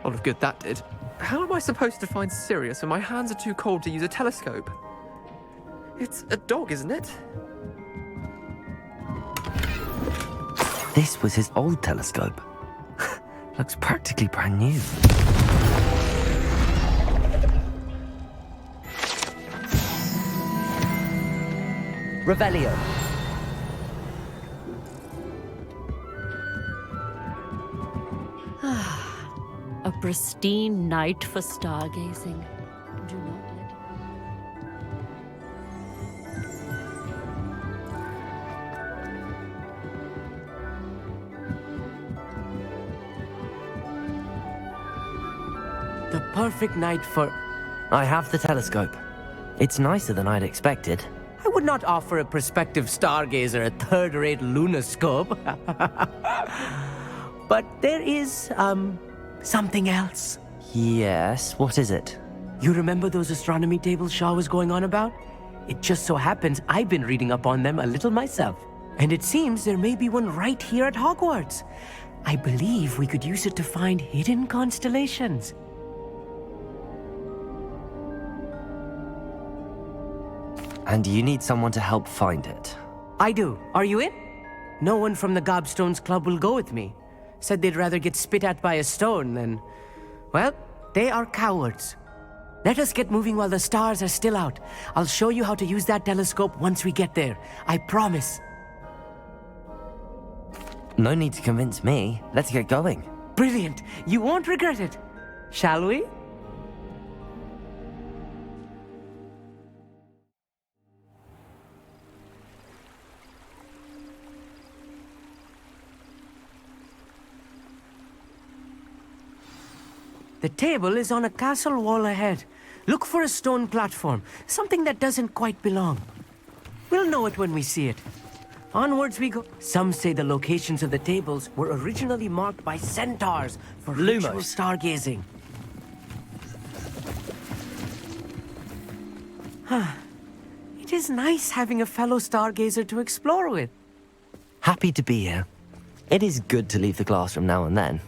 Lot of good that did. How am I supposed to find Sirius when my hands are too cold to use a telescope? It's a dog, isn't it? This was his old telescope. Looks practically brand new. Revelio. A pristine night for stargazing. Do not let The perfect night for... I have the telescope. It's nicer than I'd expected. I would not offer a prospective stargazer a third-rate lunoscope. But there is, something else. Yes, what is it? You remember those astronomy tables Shaw was going on about? It just so happens I've been reading up on them a little myself. And it seems there may be one right here at Hogwarts. I believe we could use it to find hidden constellations. And you need someone to help find it. I do. Are you in? No one from the Gobstones Club will go with me. Said they'd rather get spit at by a stone than... Well, they are cowards. Let us get moving while the stars are still out. I'll show you how to use that telescope once we get there. I promise. No need to convince me. Let's get going. Brilliant. You won't regret it. Shall we? The table is on a castle wall ahead. Look for a stone platform, something that doesn't quite belong. We'll know it when we see it. Onwards we go. Some say the locations of the tables were originally marked by centaurs for ritual Lumos. stargazing. It is nice having a fellow stargazer to explore with. Happy to be here. It is good to leave the classroom now and then.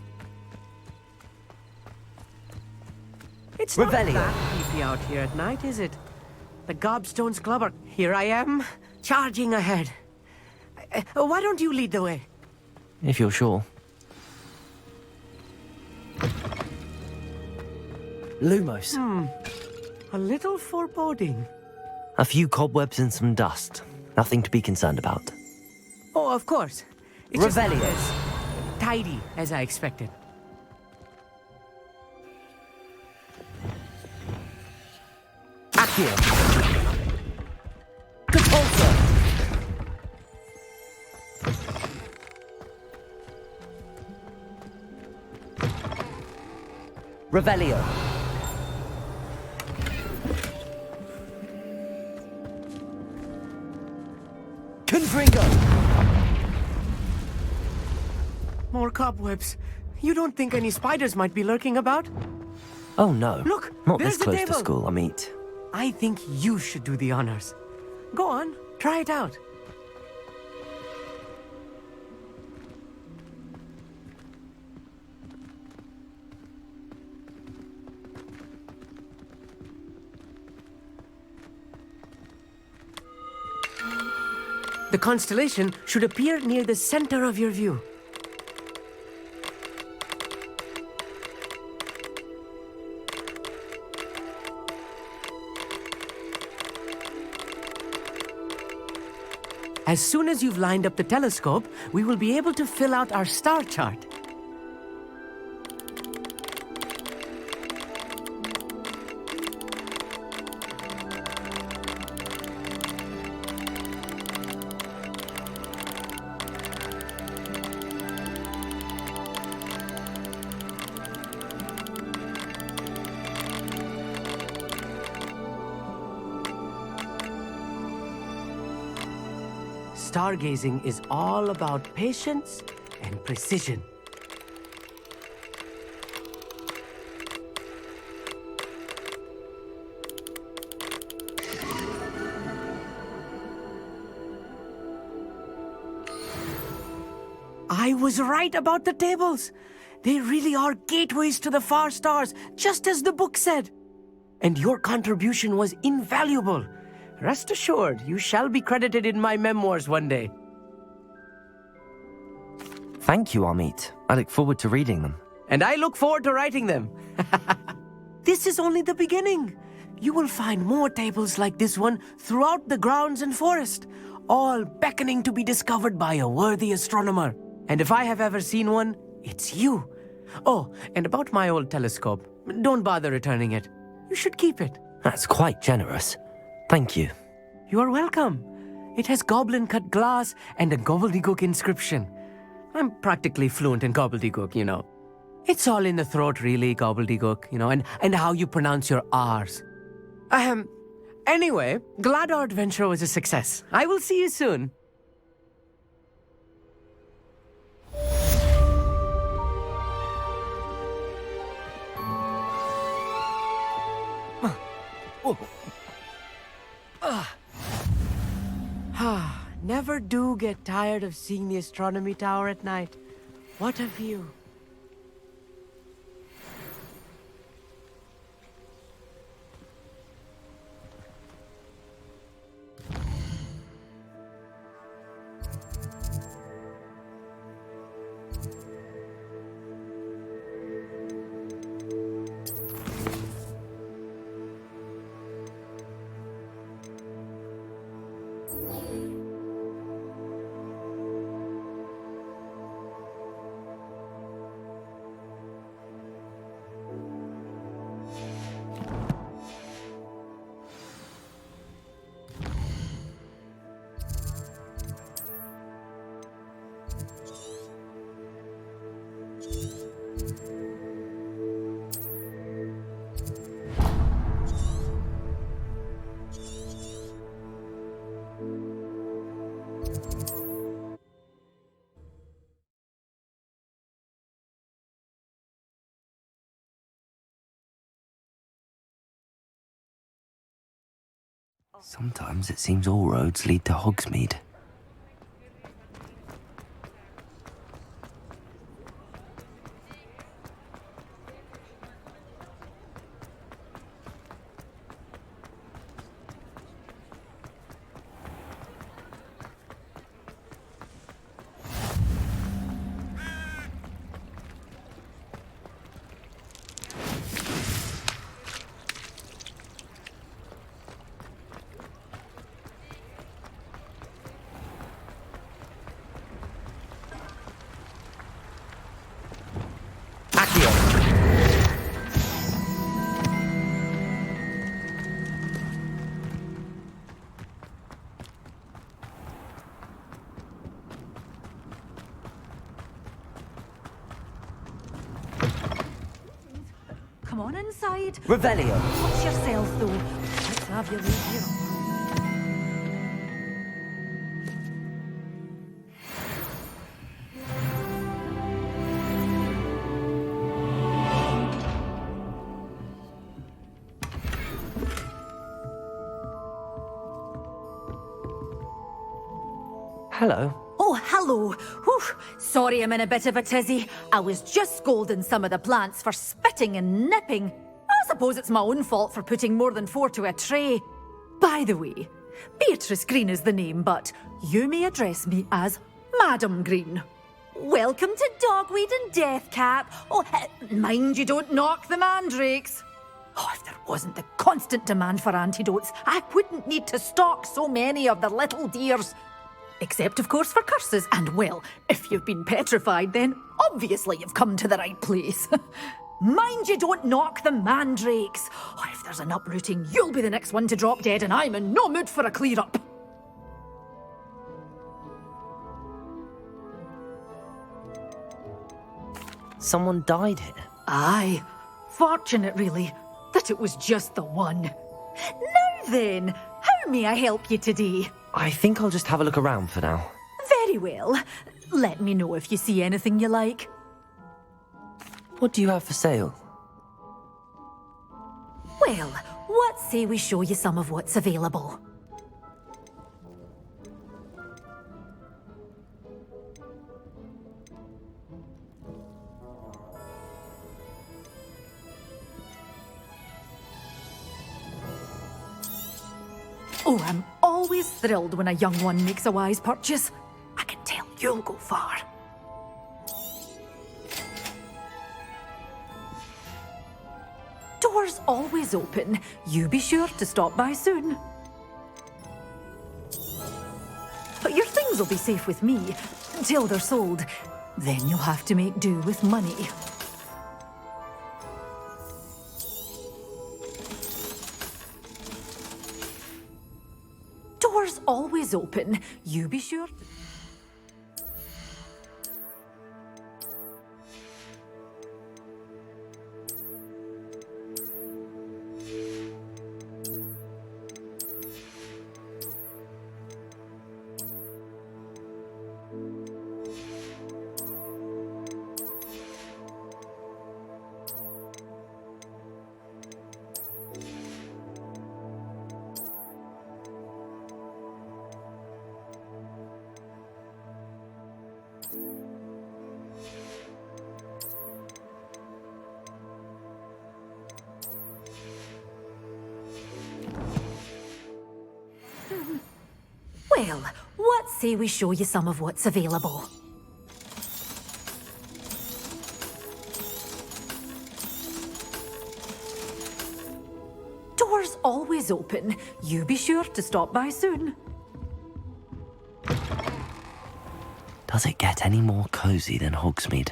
It's not Revelio. that creepy out here at night, is it? The Gobstones Club are... Here I am, charging ahead. Why don't you lead the way? If you're sure. Lumos. A little foreboding. A few cobwebs and some dust. Nothing to be concerned about. Oh, of course. It's just not Revelio. as tidy as I expected. Accio. Catapulta. Revelio. Confringo. More cobwebs. You don't think any spiders might be lurking about? Oh no. Look, Not there's this the close table. to school, I meet. I think you should do the honors. Go on, try it out. The constellation should appear near the center of your view. As soon as you've lined up the telescope, we will be able to fill out our star chart. Stargazing is all about patience and precision. I was right about the tables. They really are gateways to the far stars, just as the book said. And your contribution was invaluable. Rest assured, you shall be credited in my memoirs one day. Thank you, Amit. I look forward to reading them. And I look forward to writing them. This is only the beginning. You will find more tables like this one throughout the grounds and forest, all beckoning to be discovered by a worthy astronomer. And if I have ever seen one, it's you. Oh, and about my old telescope, don't bother returning it. You should keep it. That's quite generous. Thank you. You are welcome. It has goblin-cut glass and a gobbledygook inscription. I'm practically fluent in gobbledygook, you know. It's all in the throat, really, gobbledygook, you know, and how you pronounce your R's. Anyway, glad our adventure was a success. I will see you soon. Never do get tired of seeing the astronomy tower at night. What a view. Sometimes it seems all roads lead to Hogsmeade. Come on inside. Revelio. Watch yourself, though. Let's have you leave here. Hello. Oh, hello. Whew. Sorry I'm in a bit of a tizzy. I was just scolding some of the plants for spitting and nipping. I suppose it's my own fault for putting more than 4 to a tray. By the way, Beatrice Green is the name, but you may address me as Madam Green. Welcome to Dogweed and Deathcap. Oh, mind you don't knock the mandrakes. Oh, if there wasn't the constant demand for antidotes, I wouldn't need to stock so many of the little dears. Except, of course, for curses. And, well, if you've been petrified, then obviously you've come to the right place. Mind you don't knock the mandrakes. Oh, if there's an uprooting, you'll be the next one to drop dead, and I'm in no mood for a clear-up. Someone died here. Aye. Fortunate, really, that it was just the one. Now then, how may I help you today? I think I'll just have a look around for now. Very well. Let me know if you see anything you like. What do you have for sale? Well, what say we show you some of what's available? Oh, I'm always thrilled when a young one makes a wise purchase. I can tell you'll go far. Doors always open. You be sure to stop by soon. But your things will be safe with me until they're sold. Then you'll have to make do with money. Doors always open. You be sure. Well, what say we show you some of what's available? Doors always open. You be sure to stop by soon. Does it get any more cozy than Hogsmeade?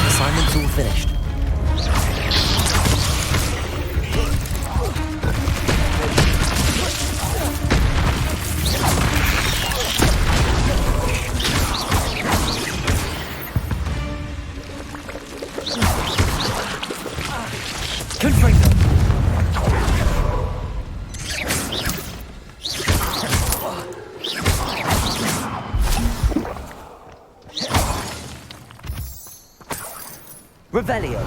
Assignment's all finished. Confringo. Revelio.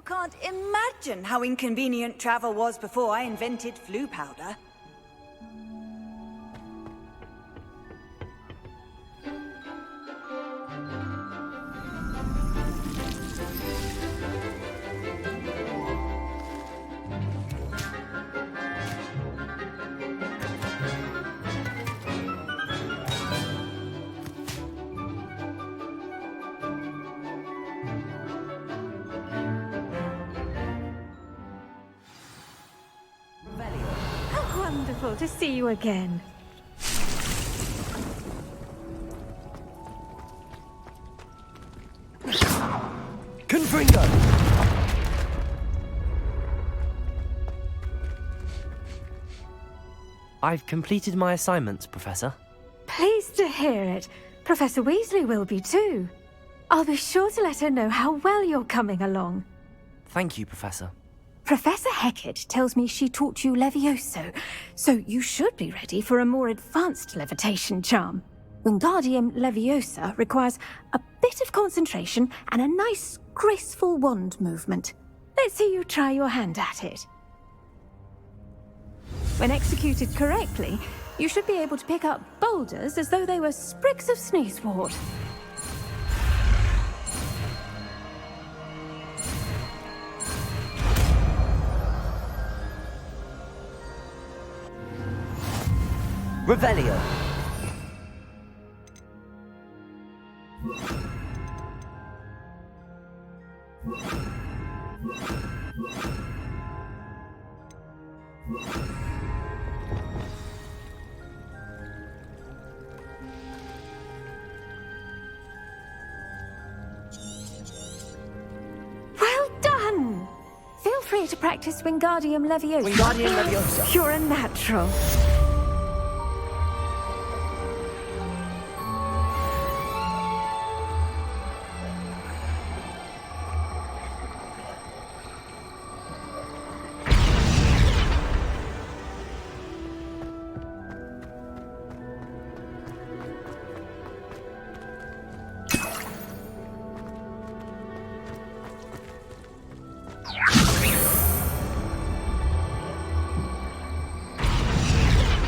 can't imagine how inconvenient travel was before I invented flu powder. How wonderful to see you again. Confringo! I've completed my assignments, Professor. Pleased to hear it. Professor Weasley will be too. I'll be sure to let her know how well you're coming along. Thank you, Professor. Professor Hecat tells me she taught you Levioso, so you should be ready for a more advanced levitation charm. Wingardium Leviosa requires a bit of concentration and a nice, graceful wand movement. Let's see you try your hand at it. When executed correctly, you should be able to pick up boulders as though they were sprigs of sneezewort. Revelio. Well done! Feel free to practice Wingardium Leviosa. Wingardium Leviosa. You're a natural.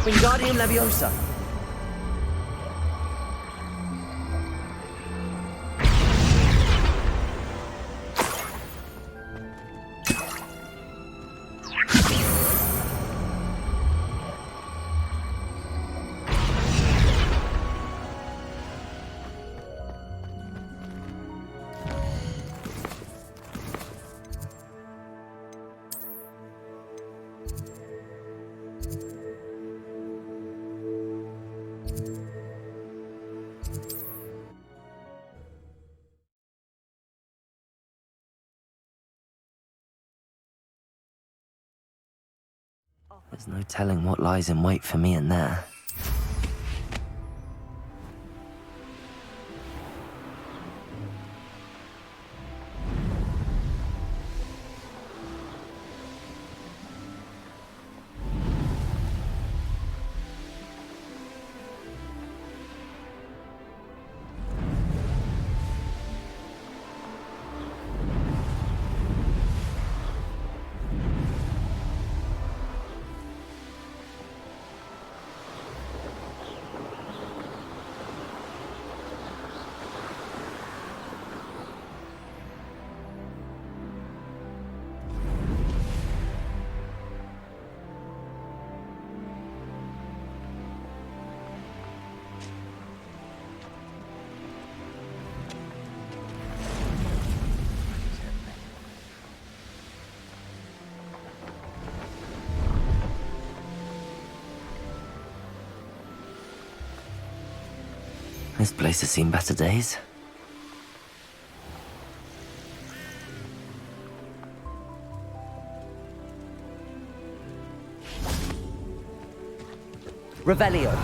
Wingardium Leviosa. There's no telling what lies in wait for me in there. This place has seen better days. Revelio.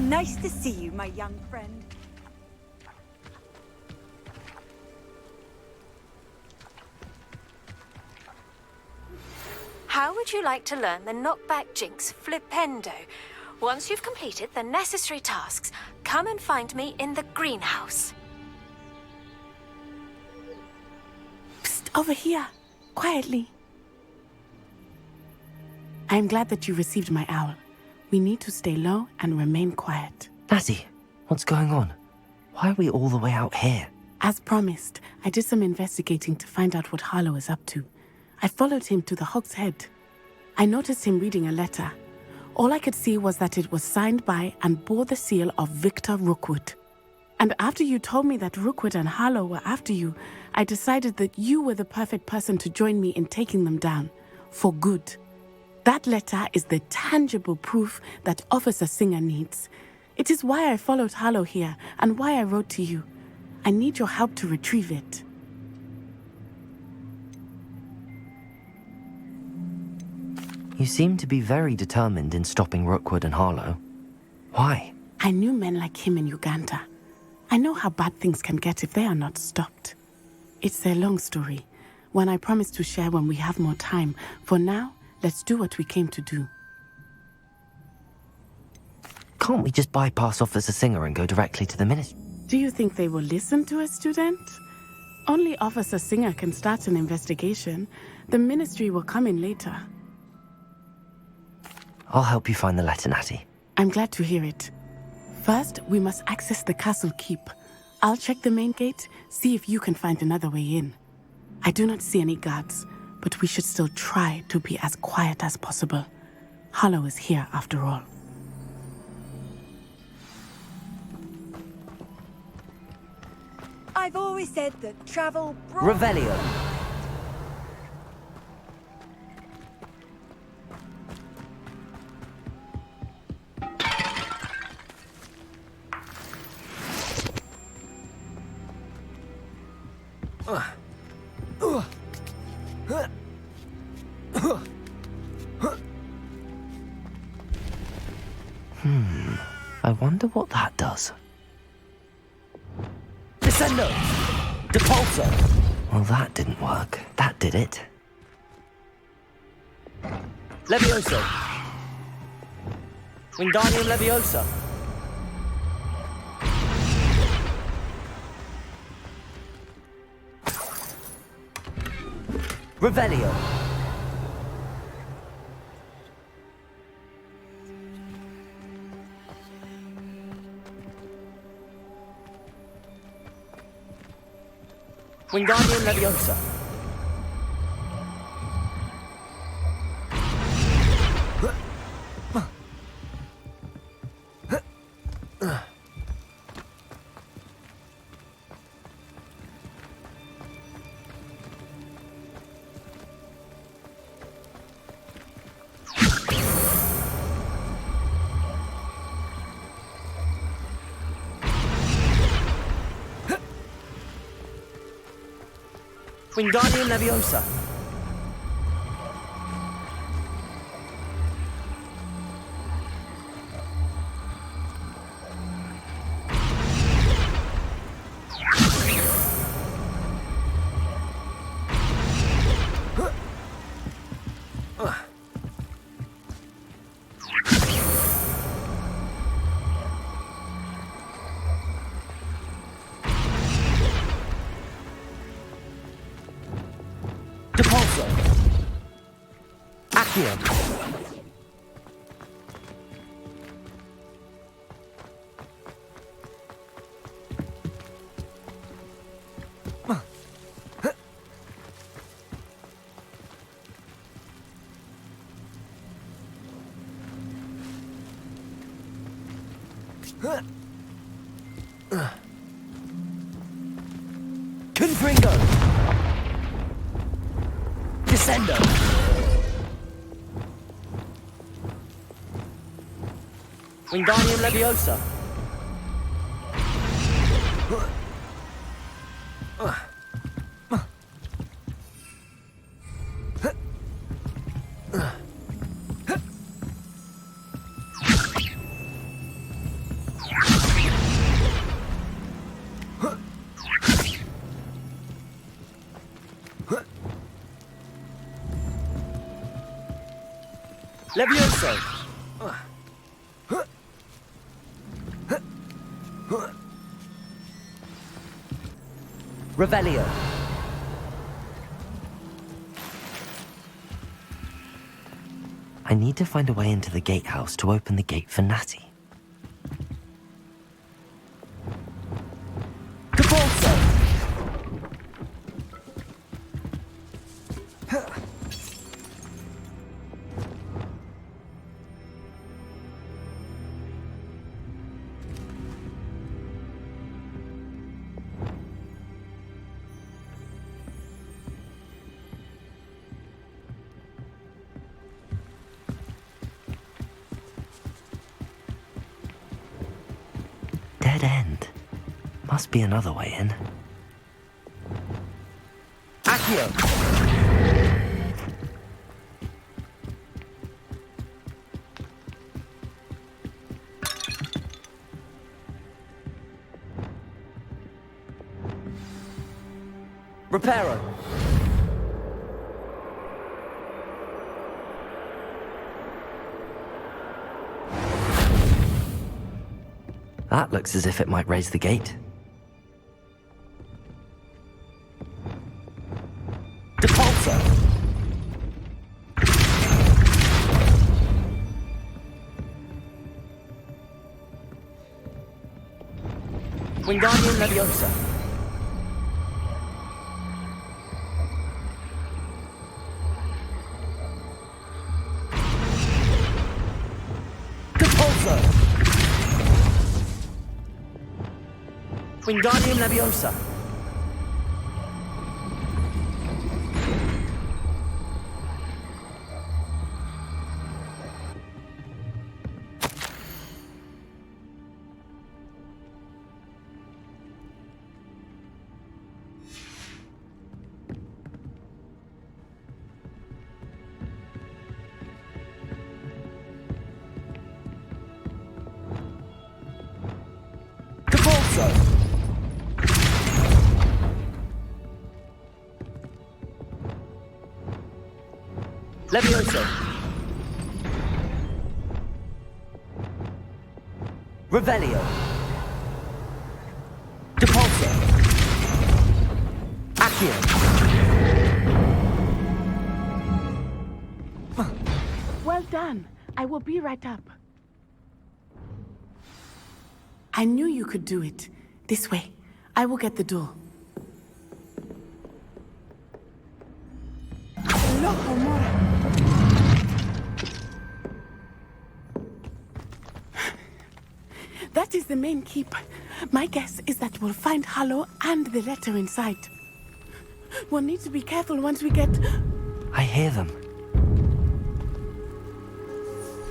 Nice to see you, my young friend. How would you like to learn the knockback jinx flipendo? Once you've completed the necessary tasks, come and find me in the greenhouse. Psst, over here. Quietly. I am glad that you received my owl. We need to stay low and remain quiet. Natty, what's going on? Why are we all the way out here? As promised, I did some investigating to find out what Harlow is up to. I followed him to the Hog's Head. I noticed him reading a letter. All I could see was that it was signed by and bore the seal of Victor Rookwood. And after you told me that Rookwood and Harlow were after you, I decided that you were the perfect person to join me in taking them down. For good. That letter is the tangible proof that Officer Singer needs. It is why I followed Harlow here and why I wrote to you. I need your help to retrieve it. You seem to be very determined in stopping Rookwood and Harlow. Why? I knew men like him in Uganda. I know how bad things can get if they are not stopped. It's a long story, one I promise to share when we have more time. For now, let's do what we came to do. Can't we just bypass Officer Singer and go directly to the ministry? Do you think they will listen to a student? Only Officer Singer can start an investigation. The ministry will come in later. I'll help you find the letter, Natty. I'm glad to hear it. First, we must access the castle keep. I'll check the main gate, see if you can find another way in. I do not see any guards, but we should still try to be as quiet as possible. Harlow is here after all. I've always said that travel brought... Revelio. I wonder what that does. Descendo! Depulso! Well, that didn't work. That did it. Levioso! Wingardium Leviosa! Revelio! Wingardium Leviosa! Wingardium Leviosa! Depulso! Accio! Confringo! Descendo! Wingardium Leviosa! Levioso! Revelio. I need to find a way into the gatehouse to open the gate for Natty. Capulso! Dead end. Must be another way in. Accio! Reparo. That looks as if it might raise the gate. Depulso. Wingardium Leviosa. Depulso. Wingardium Leviosa. Capulso. Levioso. Revelio. Depulso. Accio. Well done. I will be right up. I knew you could do it. This way. I will get the door. That is the main keep. My guess is that we'll find Harlow and the letter inside. We'll need to be careful once we get... I hear them.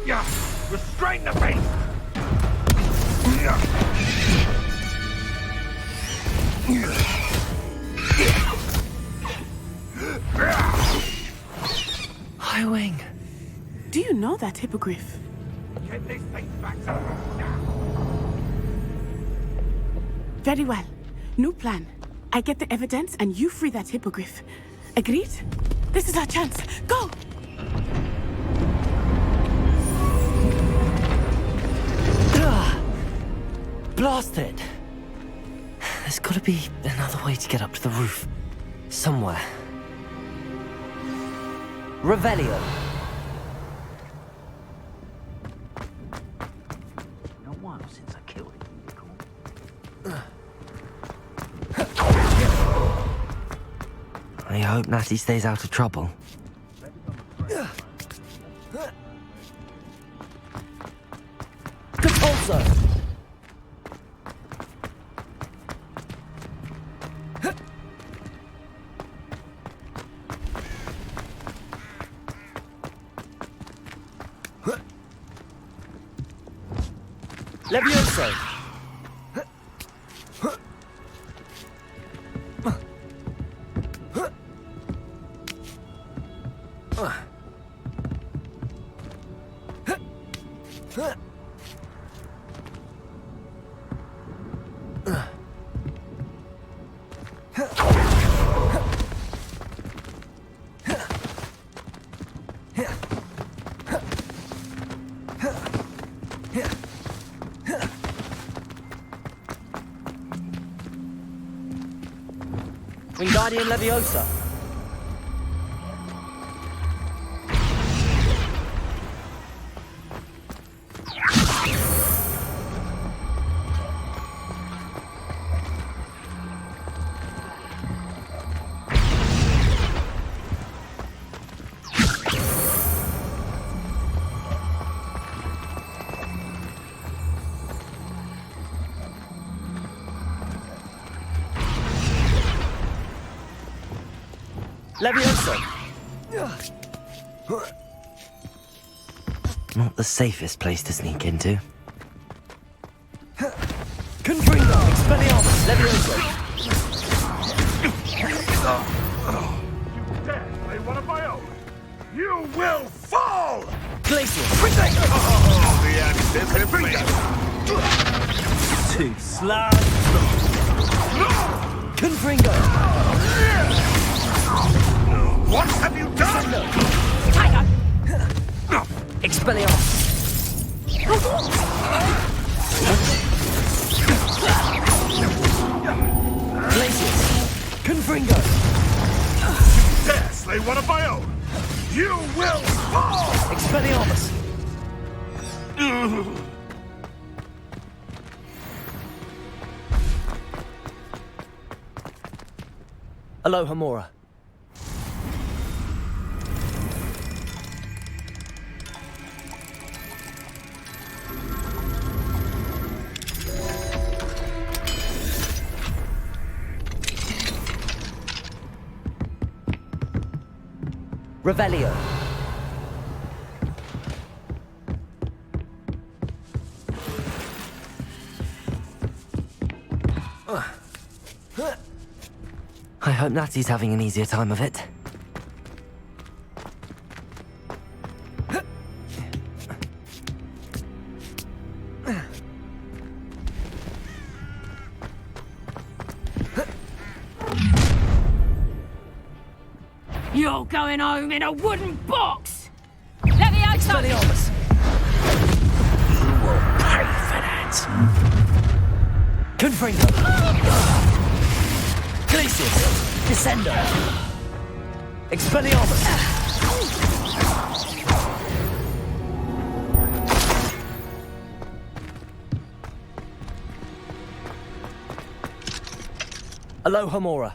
Yeah, restrain the beast! High Wing. Do you know that hippogriff? Get this thing back to now! Very well. New plan. I get the evidence and you free that hippogriff. Agreed? This is our chance. Go! Blasted! There's gotta be another way to get up to the roof. Somewhere. Revelio. Been a while since I killed him. I hope Natty stays out of trouble. Capulso. Levioso. Wingardium Leviosa. Leviosa! Not the safest place to sneak into. Confringo! Expelliarmus! Leviosa! You dare play one of my own? You will fall! Glacius! Oh, the anticipation! Too slow! Confringo! What have you done? Tiger! Expelliarmus! Glacius! Confringo! Dare slay one of my own? You will fall! Expelliarmus! Alohomora. Revelio. I hope Natty's having an easier time of it. You're going home in a wooden box! Leviosa! Expelliarmus! You will pay for that. Confringo! Glacius! Descendo! Expelliarmus! Alohomora.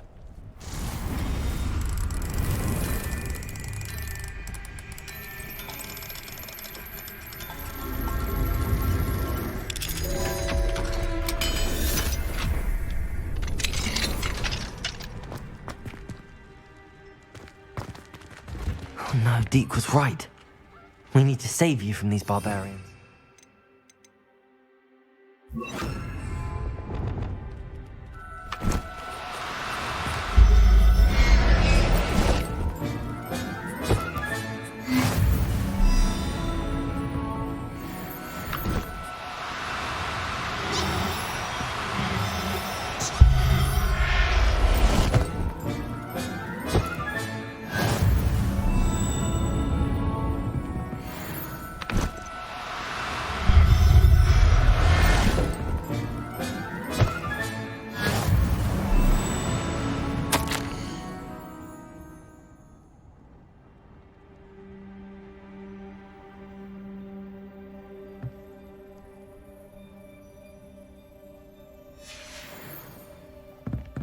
Oh no, Deke was right. We need to save you from these barbarians.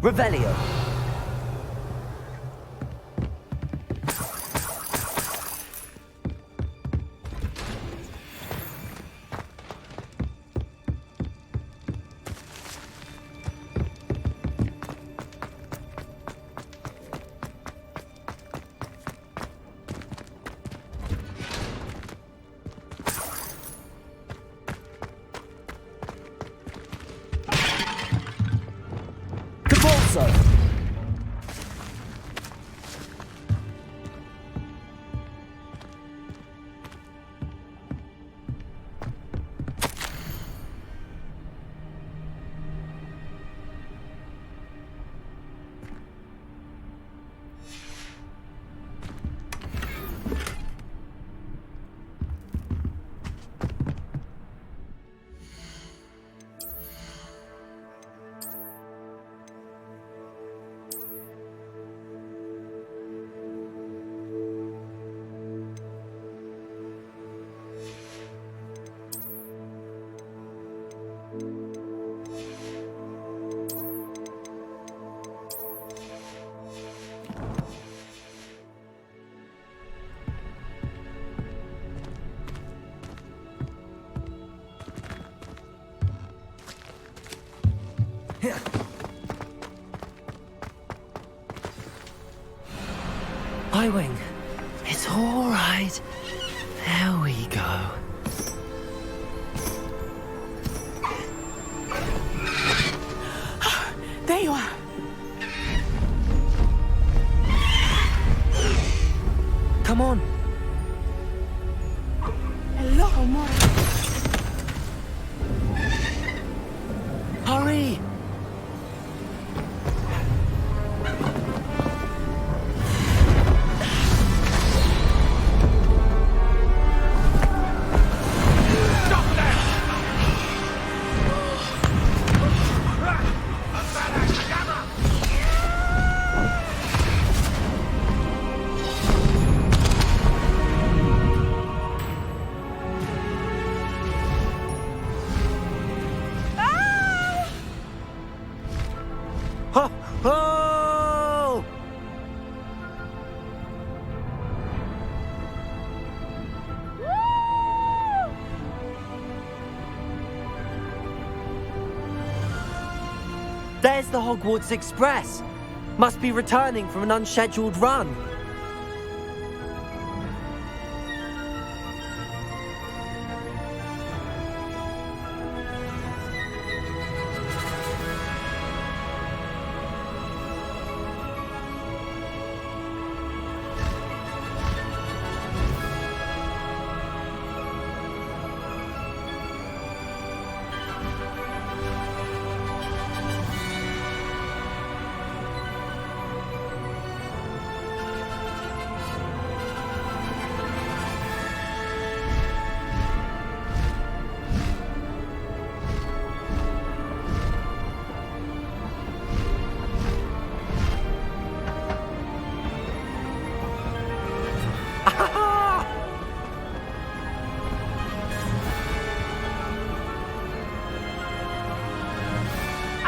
Revelio. Cabalso. Highwing, it's all right. There we go. There you are. Come on. Hello, Mora. Hurry! Ho! Ho! There's the Hogwarts Express. Must be returning from an unscheduled run.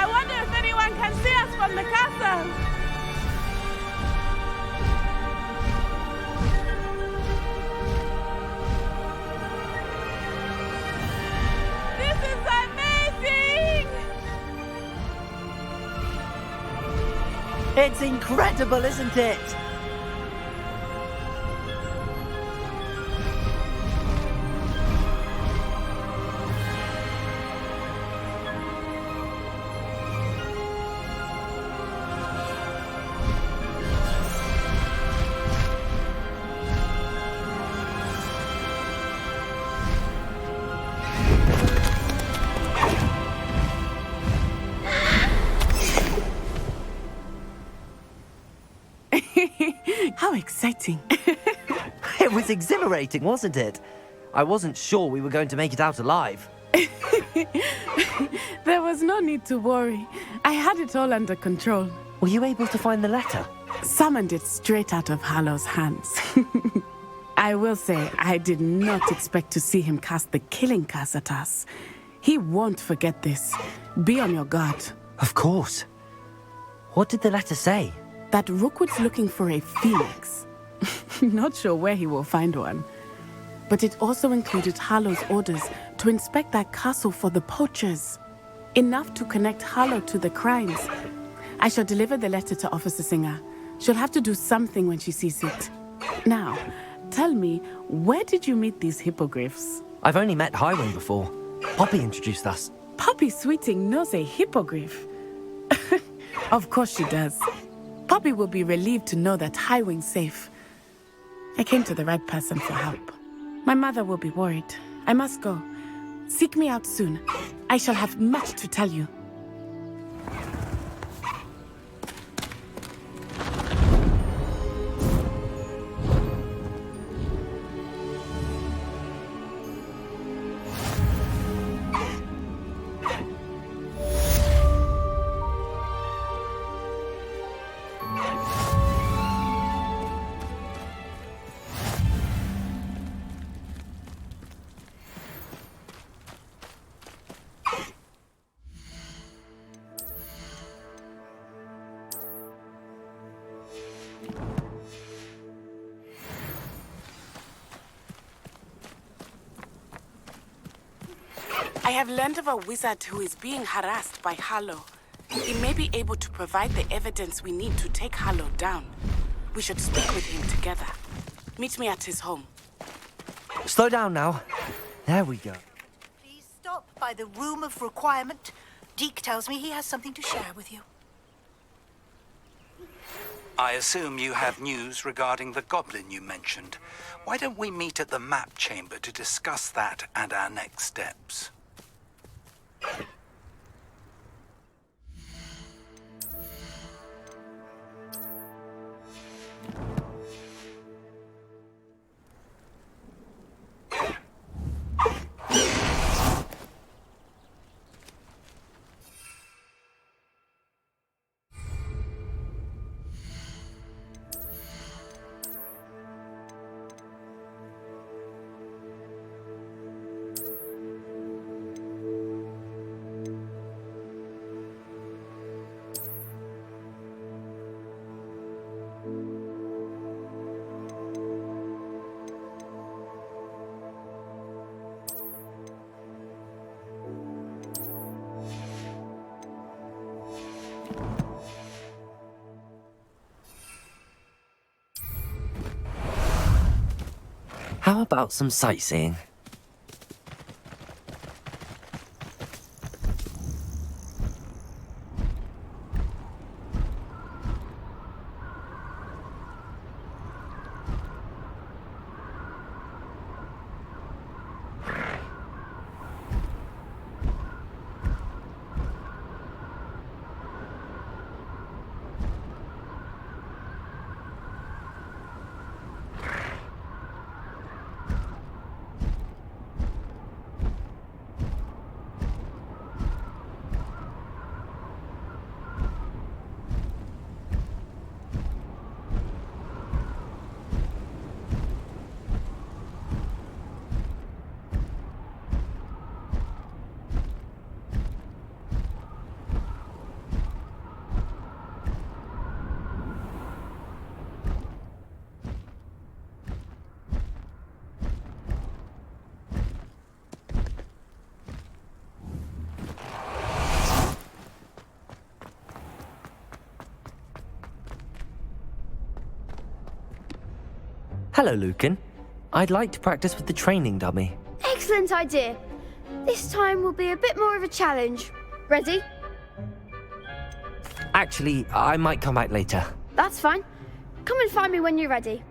I wonder if anyone can see us from the castle. This is amazing! It's incredible, isn't it? How exciting. It was exhilarating, wasn't it? I wasn't sure we were going to make it out alive. There was no need to worry. I had it all under control. Were you able to find the letter? Summoned it straight out of Harlow's hands. I will say, I did not expect to see him cast the killing curse at us. He won't forget this. Be on your guard. Of course. What did the letter say? That Rookwood's looking for a phoenix. Not sure where he will find one. But it also included Harlow's orders to inspect that castle for the poachers. Enough to connect Harlow to the crimes. I shall deliver the letter to Officer Singer. She'll have to do something when she sees it. Now, tell me, where did you meet these hippogriffs? I've only met Highwing before. Poppy introduced us. Poppy Sweeting knows a hippogriff. Of course she does. Poppy will be relieved to know that Highwing's safe. I came to the right person for help. My mother will be worried. I must go. Seek me out soon. I shall have much to tell you. I have learned of a wizard who is being harassed by Harlow. He may be able to provide the evidence we need to take Harlow down. We should speak with him together. Meet me at his home. Slow down now. There we go. Please stop by the Room of Requirement. Deke tells me he has something to share with you. I assume you have news regarding the goblin you mentioned. Why don't we meet at the map chamber to discuss that and our next steps? How about some sightseeing? Hello, Lucan. I'd like to practice with the training dummy. Excellent idea. This time will be a bit more of a challenge. Ready? Actually, I might come back later. That's fine. Come and find me when you're ready.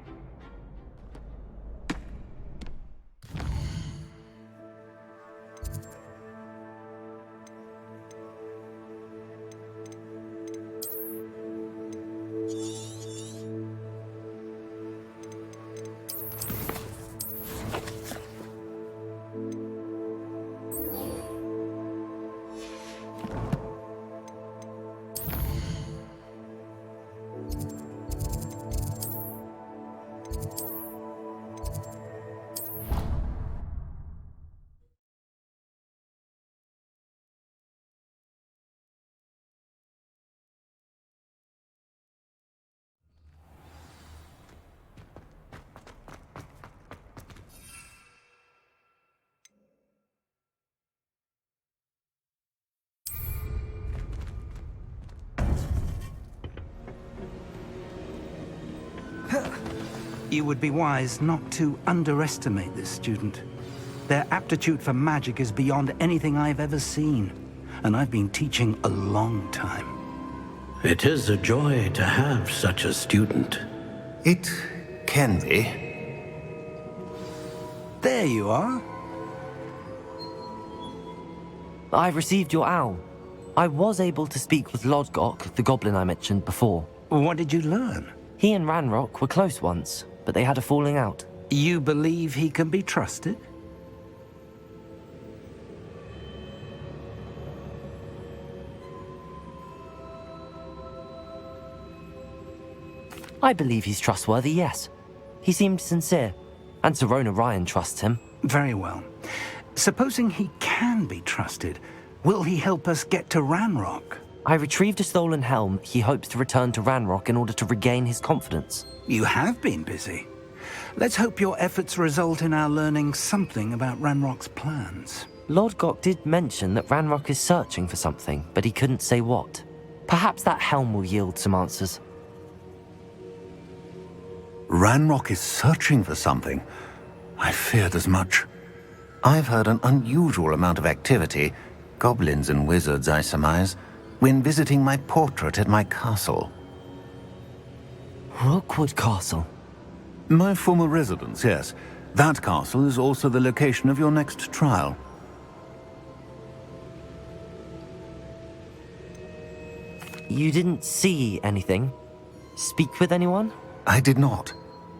You would be wise not to underestimate this student. Their aptitude for magic is beyond anything I've ever seen, and I've been teaching a long time. It is a joy to have such a student. It can be. There you are. I've received your owl. I was able to speak with Lodgok, the goblin I mentioned before. What did you learn? He and Ranrock were close once, but they had a falling out. You believe he can be trusted? I believe he's trustworthy, yes. He seemed sincere, and Serona Ryan trusts him. Very well. Supposing he can be trusted, will he help us get to Ranrock? I retrieved a stolen helm he hopes to return to Ranrock in order to regain his confidence. You have been busy. Let's hope your efforts result in our learning something about Ranrock's plans. Lodgok did mention that Ranrock is searching for something, but he couldn't say what. Perhaps that helm will yield some answers. Ranrock is searching for something. I feared as much. I've heard an unusual amount of activity, goblins and wizards, I surmise, when visiting my portrait at my castle. Rookwood Castle? My former residence, yes. That castle is also the location of your next trial. You didn't see anything? Speak with anyone? I did not.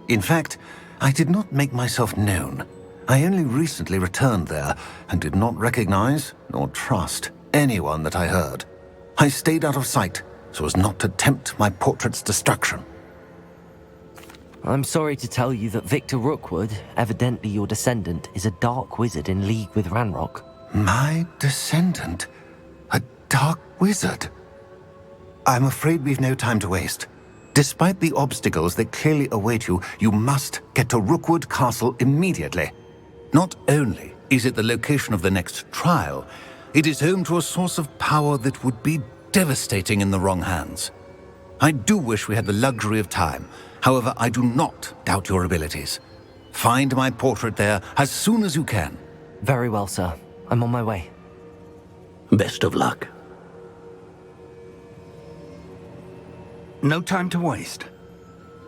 In fact, I did not make myself known. I only recently returned there and did not recognize nor trust anyone that I heard. I stayed out of sight so as not to tempt my portrait's destruction. I'm sorry to tell you that Victor Rookwood, evidently your descendant, is a dark wizard in league with Ranrock. My descendant? A dark wizard? I'm afraid we've no time to waste. Despite the obstacles that clearly await you, you must get to Rookwood Castle immediately. Not only is it the location of the next trial, it is home to a source of power that would be devastating in the wrong hands. I do wish we had the luxury of time. However, I do not doubt your abilities. Find my portrait there as soon as you can. Very well, sir. I'm on my way. Best of luck. No time to waste.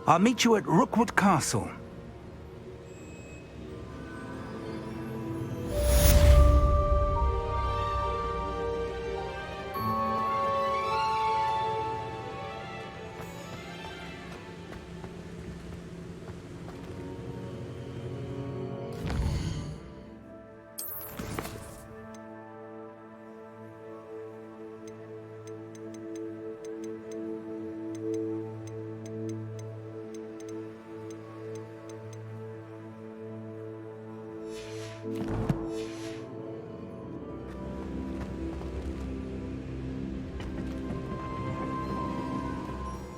I'll meet you at Rookwood Castle.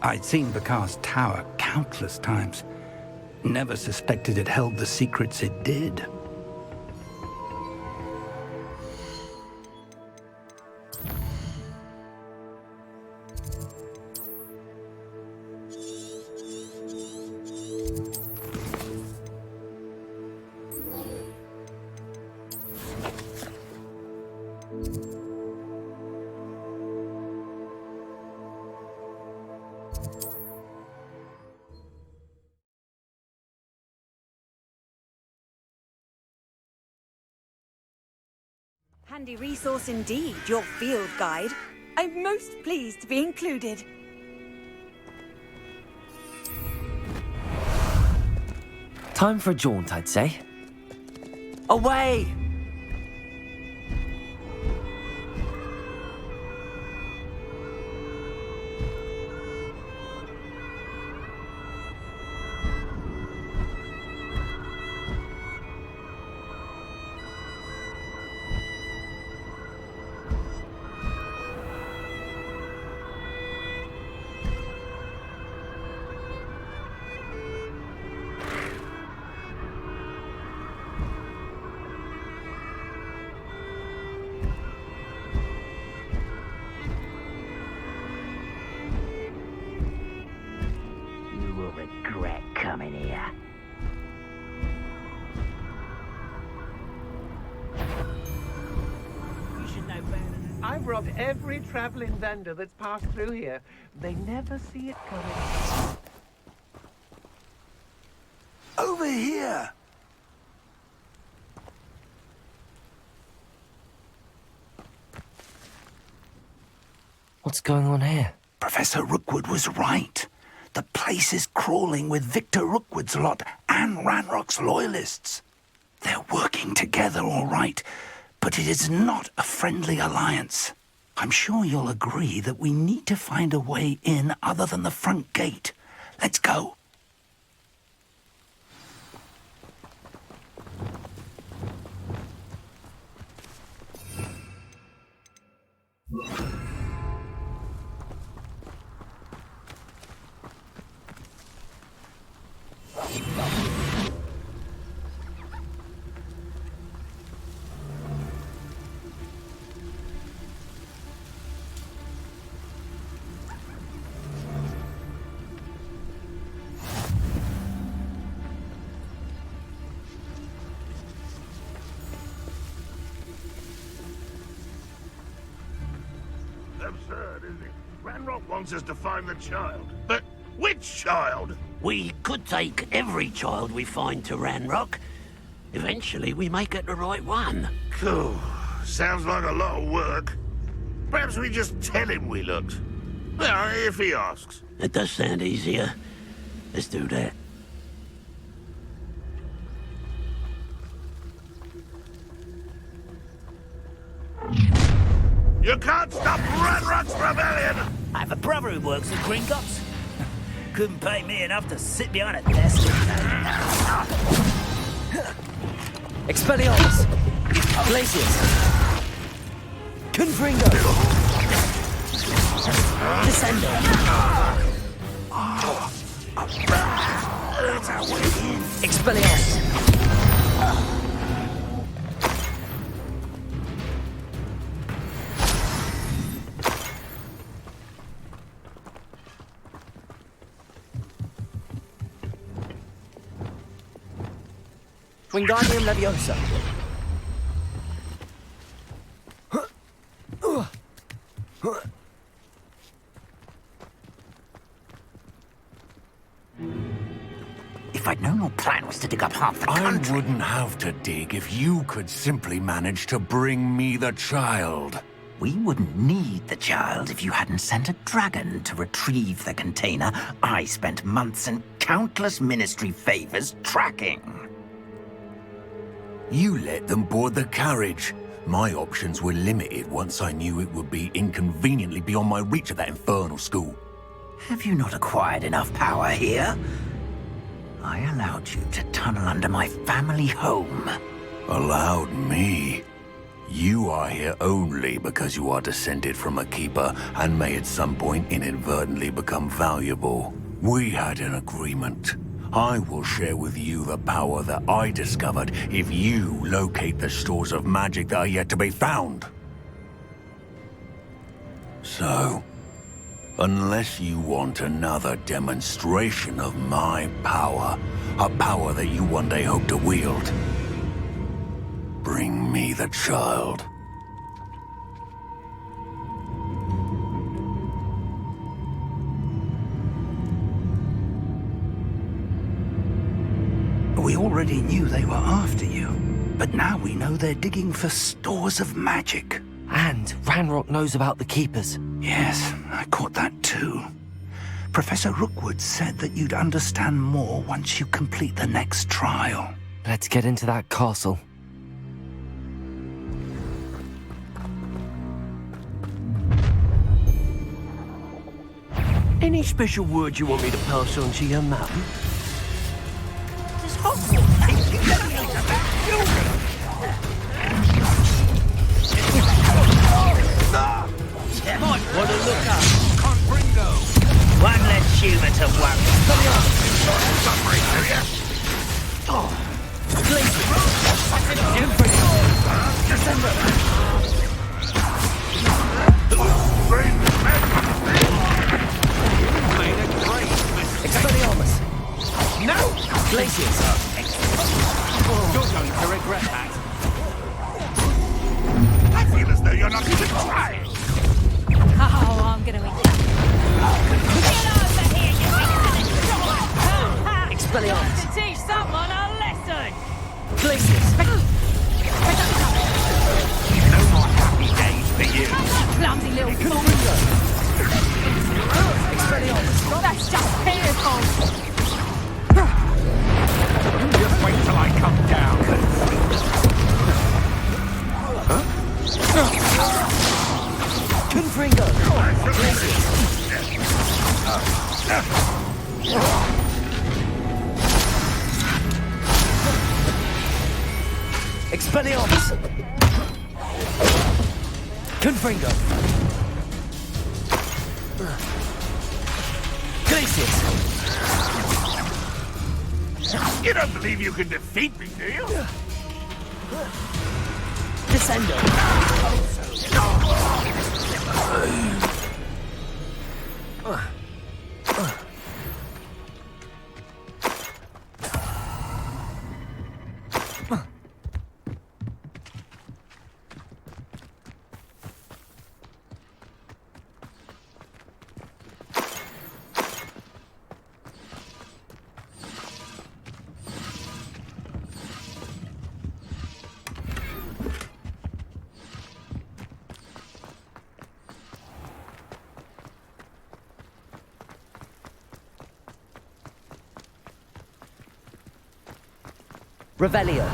I'd seen Bakar's tower countless times. Never suspected it held the secrets it did. Handy resource indeed, your field guide. I'm most pleased to be included. Time for a jaunt, I'd say. Away! Regret coming here. You should know better. I've robbed every traveling vendor that's passed through here. They never see it coming. Over here! What's going on here? Professor Rookwood was right. The place is crawling with Victor Rookwood's lot and Ranrock's loyalists. They're working together, all right, but it is not a friendly alliance. I'm sure you'll agree that we need to find a way in other than the front gate. Let's go. Absurd, isn't it? Ranrock wants us to find the child. But which child? We could take every child we find to Ranrock. Eventually, we may get the right one. Cool. Sounds like a lot of work. Perhaps we just tell him we looked. Well, if he asks. It does sound easier. Let's do that. You can't stop Ranrock's rebellion! I have a brother who works at Gringotts. Couldn't pay me enough to sit behind a desk. Expelliarmus! Glacius! Confringo! Descendo! That's our way in. Expelliarmus! Wingardium Leviosa. If I'd known your plan was to dig up half the country... I wouldn't have to dig if you could simply manage to bring me the child. We wouldn't need the child if you hadn't sent a dragon to retrieve the container I spent months and countless ministry favors tracking. You let them board the carriage. My options were limited once I knew it would be inconveniently beyond my reach at that infernal school. Have you not acquired enough power here? I allowed you to tunnel under my family home. Allowed me? You are here only because you are descended from a keeper and may at some point inadvertently become valuable. We had an agreement. I will share with you the power that I discovered if you locate the stores of magic that are yet to be found. So, unless you want another demonstration of my power, a power that you one day hope to wield, bring me the child. We already knew they were after you, but now we know they're digging for stores of magic. And Ranrock knows about the Keepers. Yes, I caught that too. Professor Rookwood said that you'd understand more once you complete the next trial. Let's get into that castle. Any special words you want me to pass on to your mum? Does Hogwarts think you don't need to back Might want to look up. Confringo! One less humour to worry. Summary, do ya? Expelliarmus! No! Glacius! You're going to regret that. I feel as though you're not even trying. Oh, I'm gonna eat that. Get over here, you Expelliarmus! to teach someone a lesson! Glacius! No more happy days for you. Clumsy little fool! Expelliarmus! That's just pitiful! Just wait till I come down. Confringo! Glacius! Expelliarmus! Confringo! Glacius! You don't believe you can defeat me, do you? Descendo! Revelio.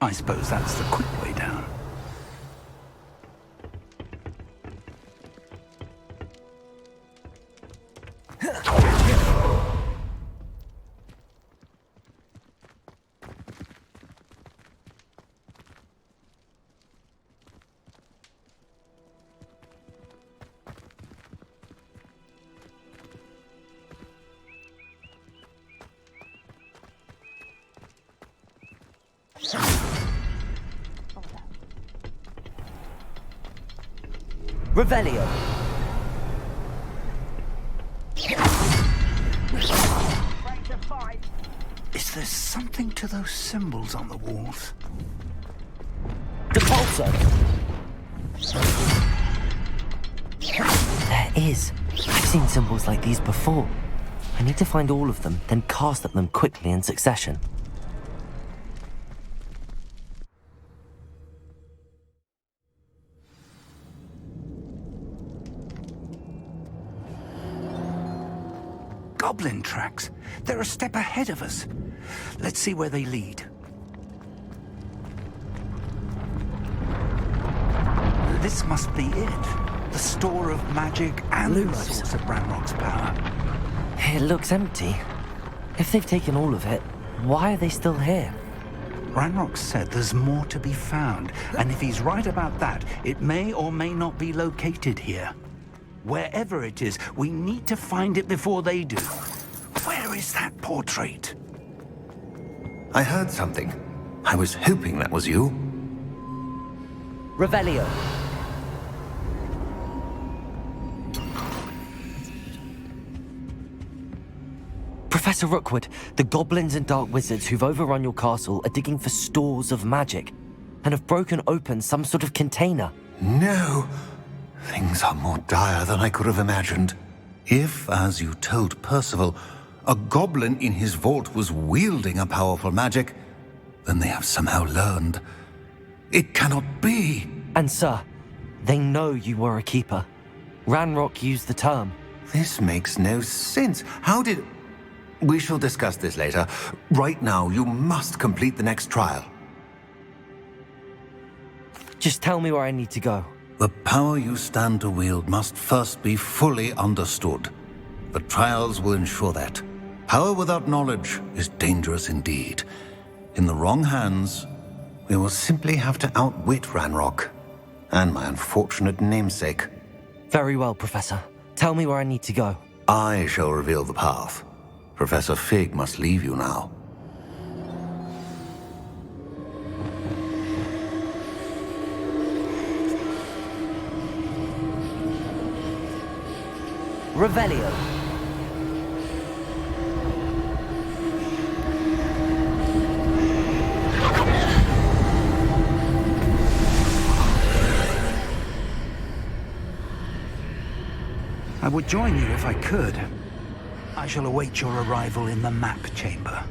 I suppose that's the quick way down. Revelio. Is there something to those symbols on the walls? Depulso. There is. I've seen symbols like these before. I need to find all of them, then cast at them quickly in succession. Goblin tracks. They're a step ahead of us. Let's see where they lead. This must be it. The store of magic and the source of Ranrock's power. It looks empty. If they've taken all of it, why are they still here? Ranrock said there's more to be found, and if he's right about that, it may or may not be located here. Wherever it is, we need to find it before they do. Where is that portrait? I heard something. I was hoping that was you. Revelio. Professor Rookwood, the goblins and dark wizards who've overrun your castle are digging for stores of magic and have broken open some sort of container. No. Things are more dire than I could have imagined. If, as you told Percival, a goblin in his vault was wielding a powerful magic, then they have somehow learned. It cannot be. And sir, they know you were a keeper. Ranrock used the term. This makes no sense. How did... We shall discuss this later. Right now, you must complete the next trial. Just tell me where I need to go. The power you stand to wield must first be fully understood. The trials will ensure that. Power without knowledge is dangerous indeed. In the wrong hands, we will simply have to outwit Ranrock and my unfortunate namesake. Very well, Professor. Tell me where I need to go. I shall reveal the path. Professor Fig must leave you now. Revelio. I would join you if I could. I shall await your arrival in the map chamber.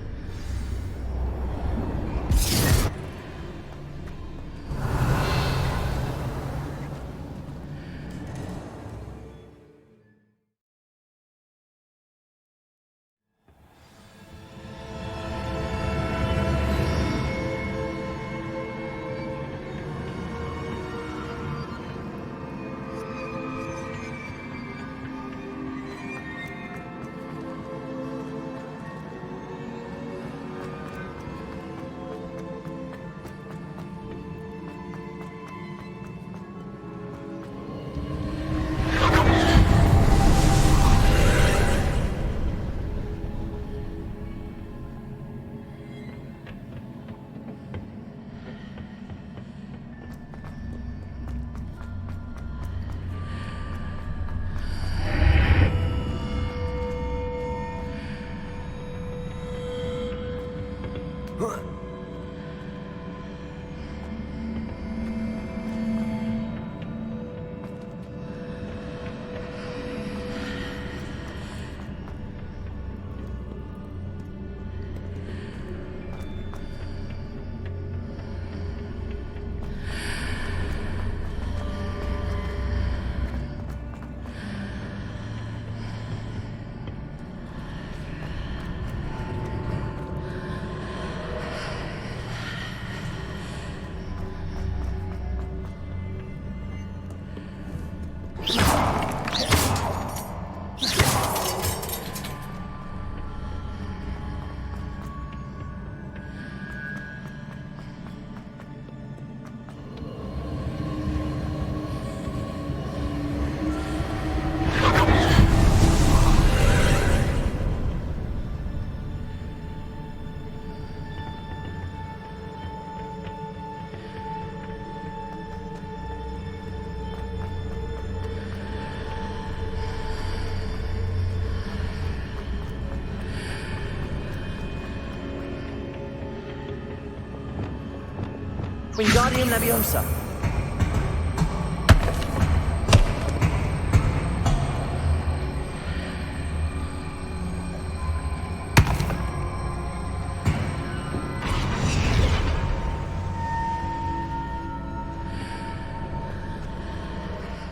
Wingardium Leviosa.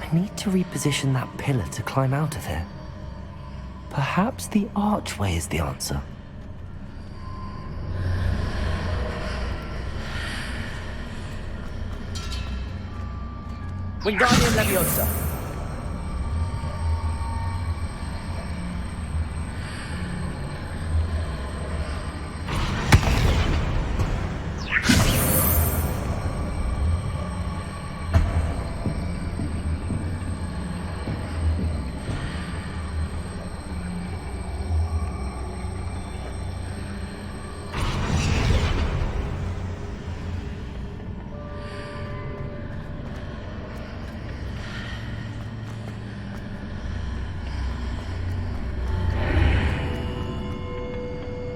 I need to reposition that pillar to climb out of here. Perhaps the archway is the answer. Wingardium Leviosa.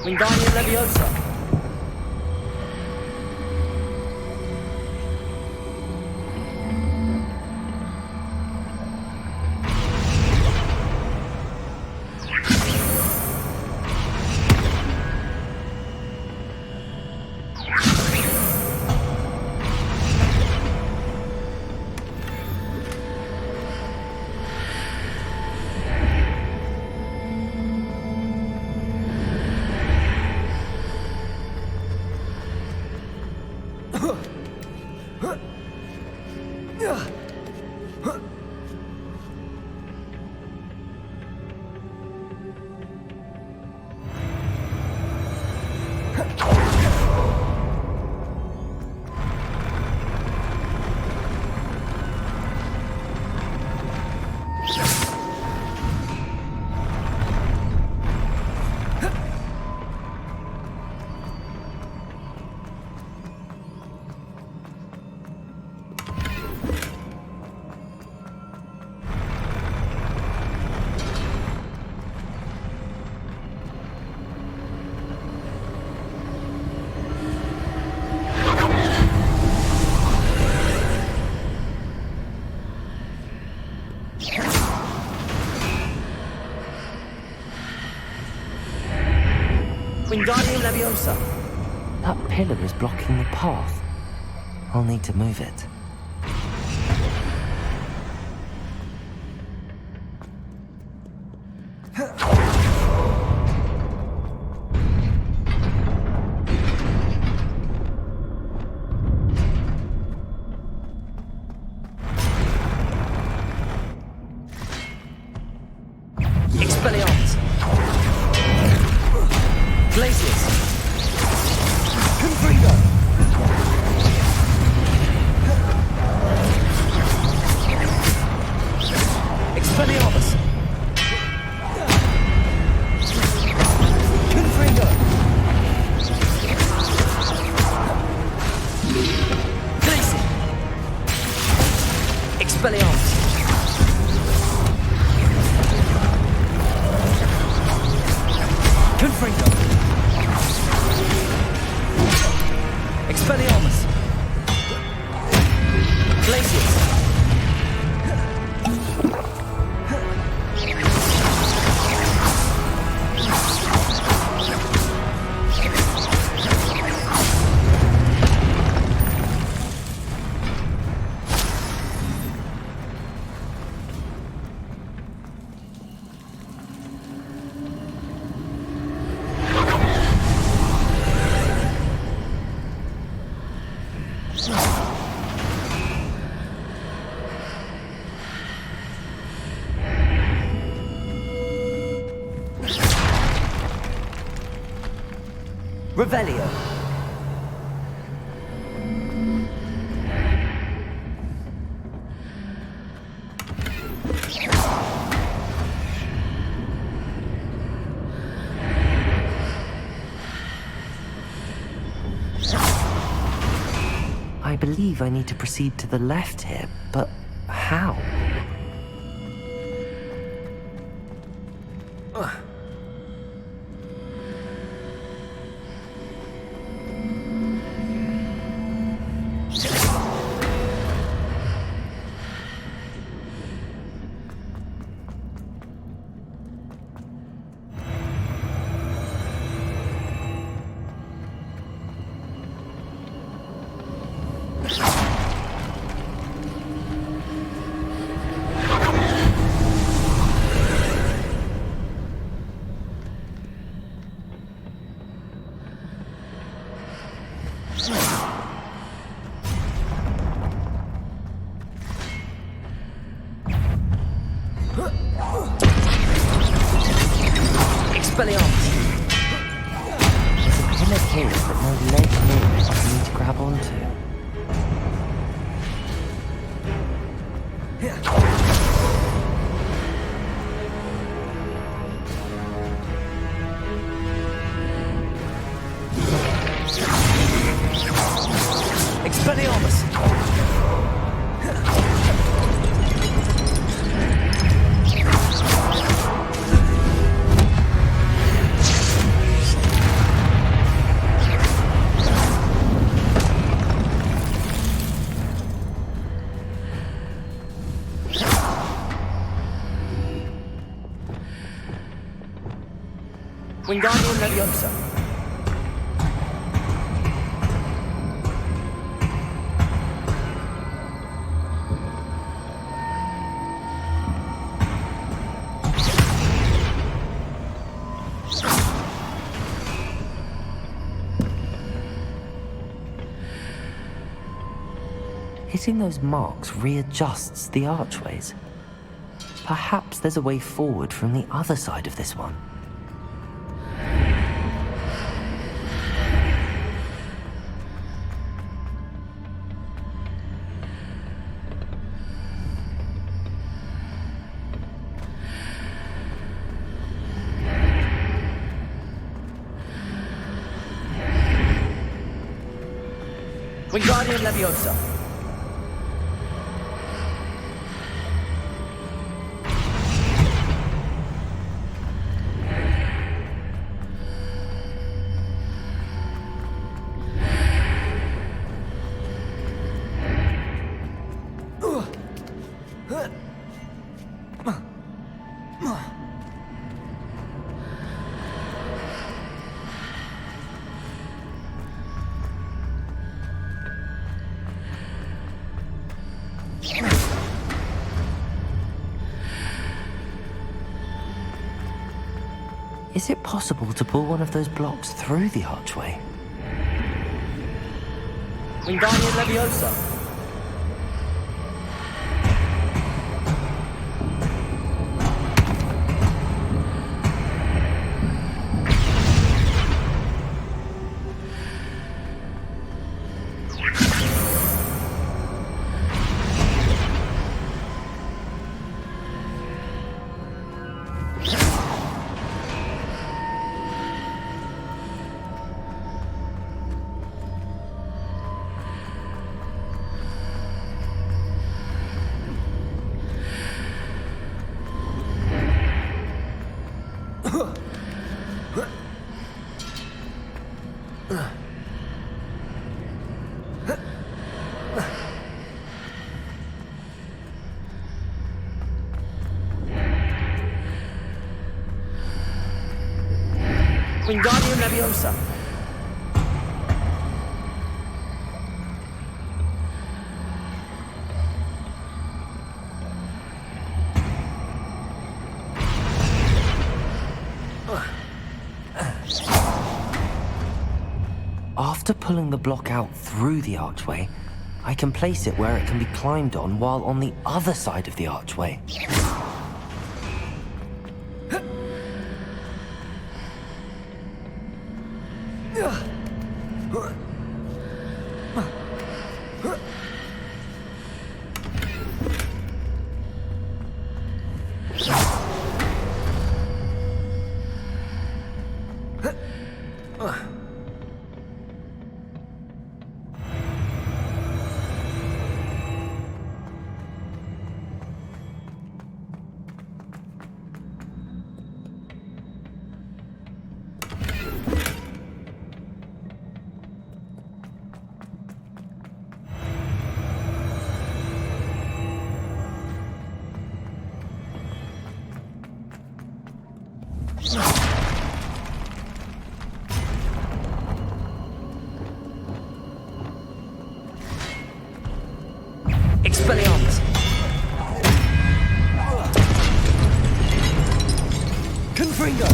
Wingardium Leviosa. Wingardium Leviosa. That pillar is blocking the path. I'll need to move it. Expelliarmus. Glacius. Confringo. Expelliarmus. Confringo. Glacius. Expelliarmus. Confringo. Expelliarmus. Glacius. Revelio. I believe I need to proceed to the left here, but how? Expelliarmus! Wingardium Leviosa. Hitting those marks readjusts the archways. Perhaps there's a way forward from the other side of this one. Wingardium Leviosa. Is it possible to pull one of those blocks through the archway? Wingardium Leviosa. Wingardium Leviosa. After pulling the block out through the archway, I can place it where it can be climbed on while on the other side of the archway. Expelliarmus. Confringo.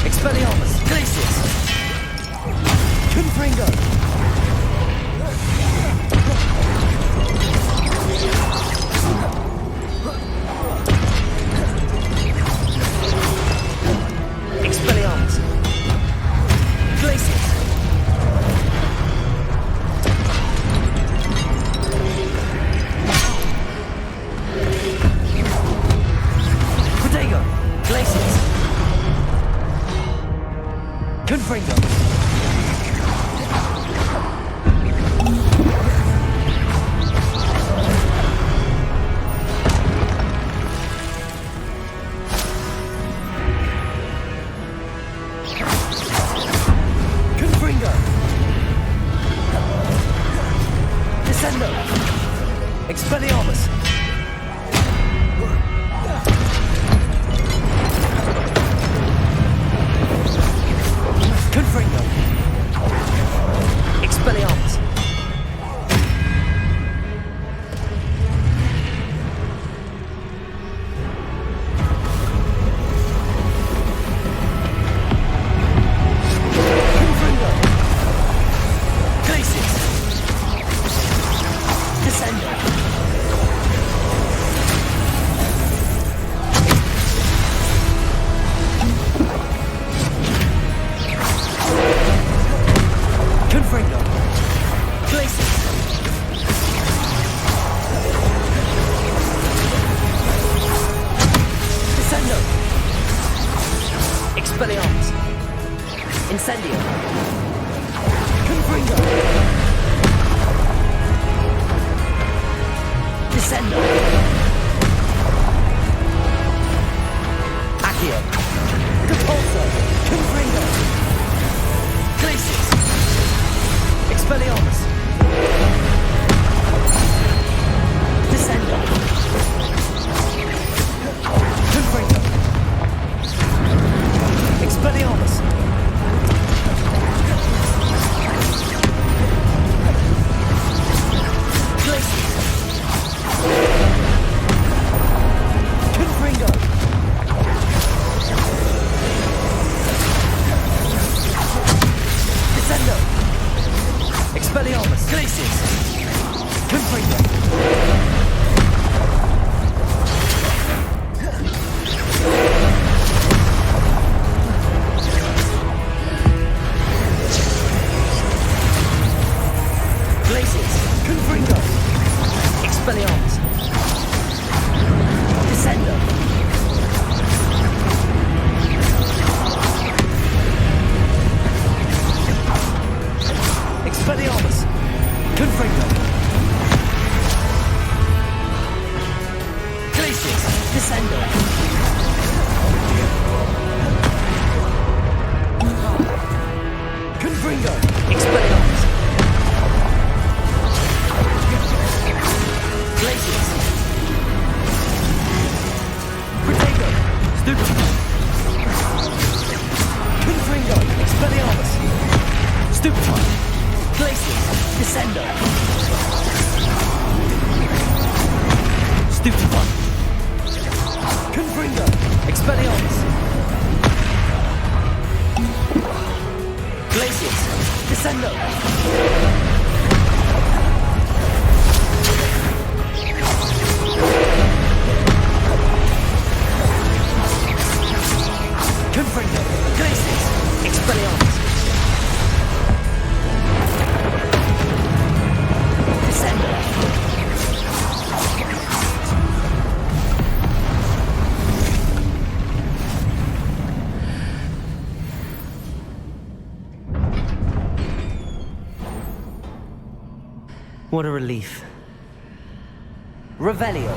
Expelliarmus! Glacius! Confringo! Expelliarmus! Glacius! Protego! Glacius! Confringo! Confringo! Descendo! Expelliarmus! Confringo! Expelliarmus! Confringo! Glacius! Descendo! Confringo! Glacius! Descendo! Expelliarmus! Incendio! Confringo! Descendo! Accio! Repulso! Confringo! Glacius! Expelliarmus! Descendo! Confringo! Expelliarmus! Glacius! Confringo! Descendo! Expelliarmus! Glacius! Confringo! Glacius! Confringo! Expelliarmus! Descendo! Expelliarmus! Confringo! Glacius! Descendo! Confringo! Expelliarmus! Glacius! Protego! Stupefy! Confringo! Expelliarmus! Stupefy! Glacius! Descendo! Stupefy! Confringo! Expelliarmus! Glacius! Descendo! Confringo! Glacius! Expelliarmus! Descendo! What a relief. Revelio.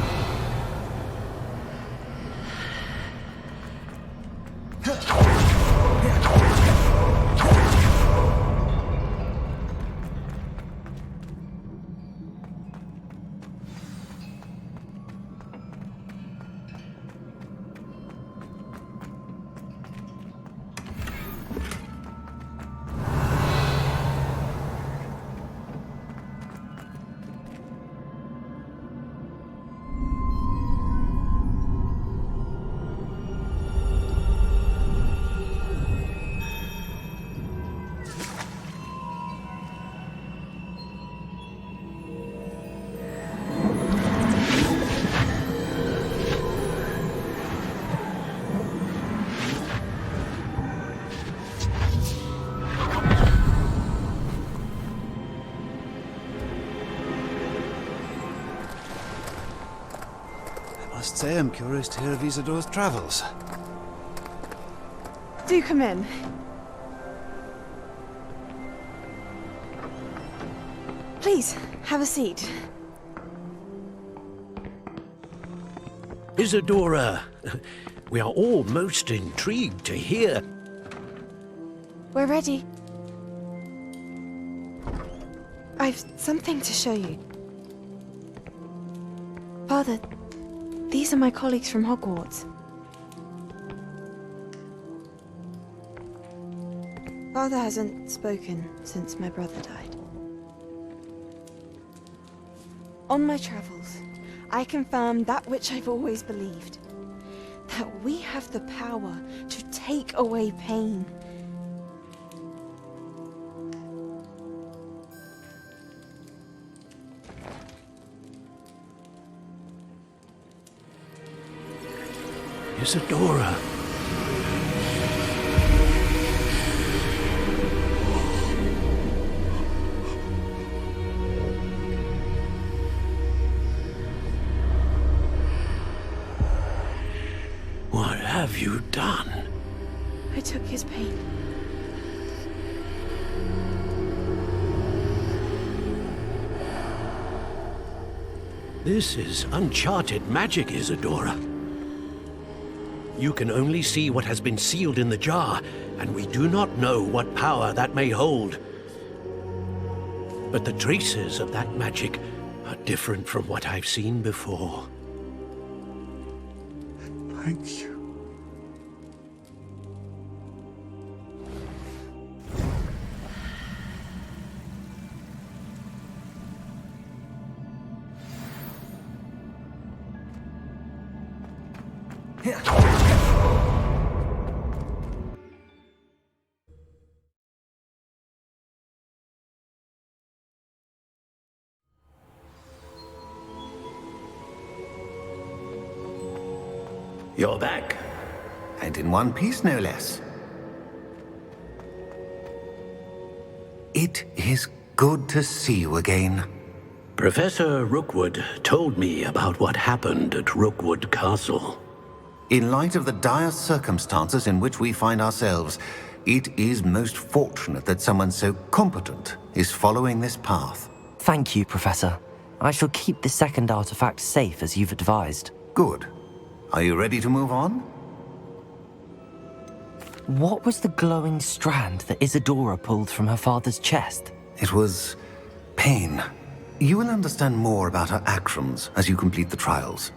say I'm curious to hear of Isadora's travels. Do come in. Please, have a seat. Isadora, we are all most intrigued to hear. We're ready. I've something to show you. Father, these are my colleagues from Hogwarts. Father hasn't spoken since my brother died. On my travels, I confirmed that which I've always believed. That we have the power to take away pain. Isadora. What have you done? I took his pain. This is uncharted magic, Isadora. You can only see what has been sealed in the jar, and we do not know what power that may hold. But the traces of that magic are different from what I've seen before. Thank you. You're back. And in one piece, no less. It is good to see you again. Professor Rookwood told me about what happened at Rookwood Castle. In light of the dire circumstances in which we find ourselves, it is most fortunate that someone so competent is following this path. Thank you, Professor. I shall keep the second artifact safe as you've advised. Good. Are you ready to move on? What was the glowing strand that Isadora pulled from her father's chest? It was pain. You will understand more about her actions as you complete the trials.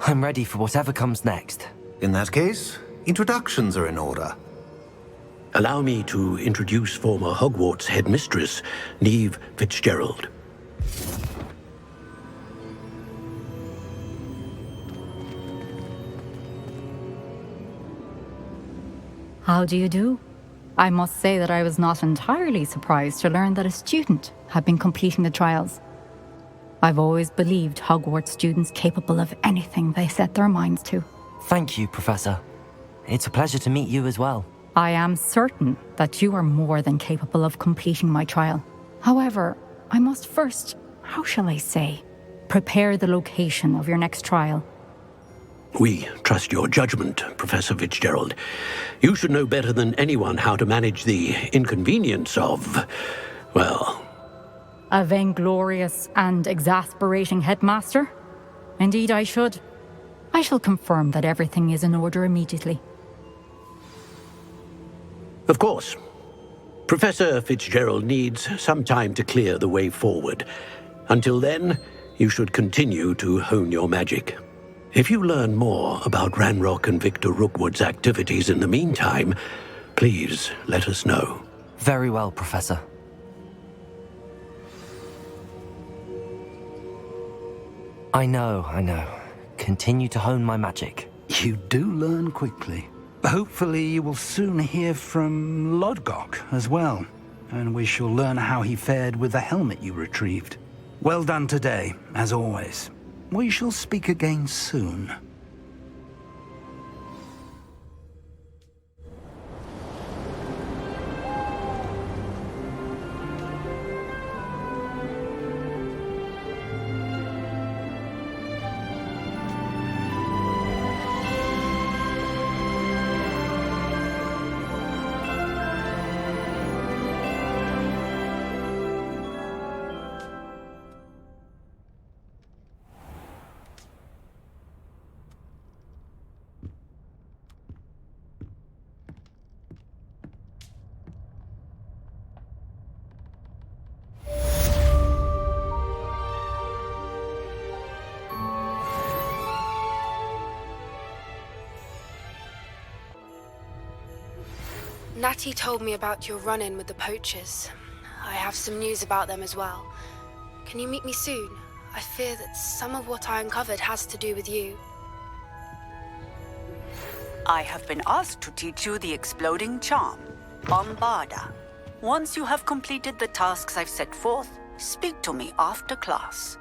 I'm ready for whatever comes next. In that case, introductions are in order. Allow me to introduce former Hogwarts headmistress, Neve Fitzgerald. How do you do? I must say that I was not entirely surprised to learn that a student had been completing the trials. I've always believed Hogwarts students capable of anything they set their minds to. Thank you, Professor. It's a pleasure to meet you as well. I am certain that you are more than capable of completing my trial. However, I must first, how shall I say, prepare the location of your next trial. We trust your judgment, Professor Fitzgerald. You should know better than anyone how to manage the inconvenience of, well... A vainglorious and exasperating headmaster? Indeed I should. I shall confirm that everything is in order immediately. Of course. Professor Fitzgerald needs some time to clear the way forward. Until then, you should continue to hone your magic. If you learn more about Ranrock and Victor Rookwood's activities in the meantime, please let us know. Very well, Professor. I know. Continue to hone my magic. You do learn quickly. Hopefully you will soon hear from Lodgok as well, and we shall learn how he fared with the helmet you retrieved. Well done today, as always. We shall speak again soon. Natty told me about your run-in with the poachers. I have some news about them as well. Can you meet me soon? I fear that some of what I uncovered has to do with you. I have been asked to teach you the exploding charm, Bombarda. Once you have completed the tasks I've set forth, speak to me after class.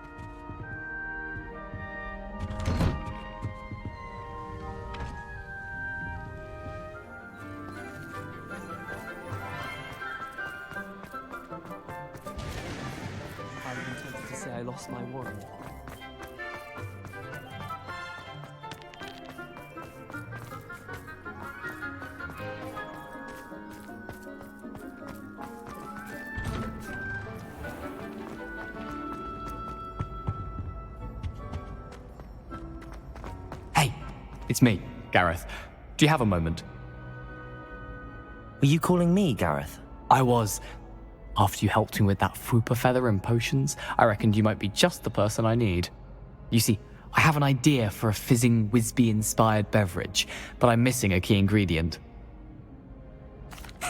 I would be tempted to say I lost my wand. Hey, it's me, Gareth. Do you have a moment? Were you calling me, Gareth? I was. After you helped me with that Fupa feather and potions, I reckoned you might be just the person I need. You see, I have an idea for a fizzing Wisby-inspired beverage, but I'm missing a key ingredient.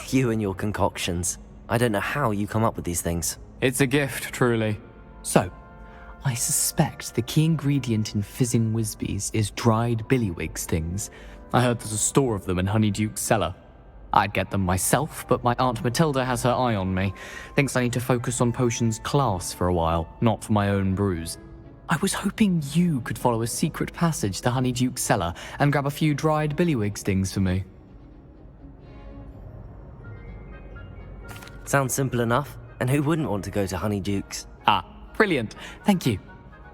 You and your concoctions. I don't know how you come up with these things. It's a gift, truly. So, I suspect the key ingredient in fizzing Wisbies is dried billywig stings. I heard there's a store of them in Honeyduke's cellar. I'd get them myself, but my Aunt Matilda has her eye on me. Thinks I need to focus on potions class for a while, not for my own brews. I was hoping you could follow a secret passage to Honeyduke's cellar and grab a few dried billywig stings for me. Sounds simple enough. And who wouldn't want to go to Honeyduke's? Ah, brilliant. Thank you.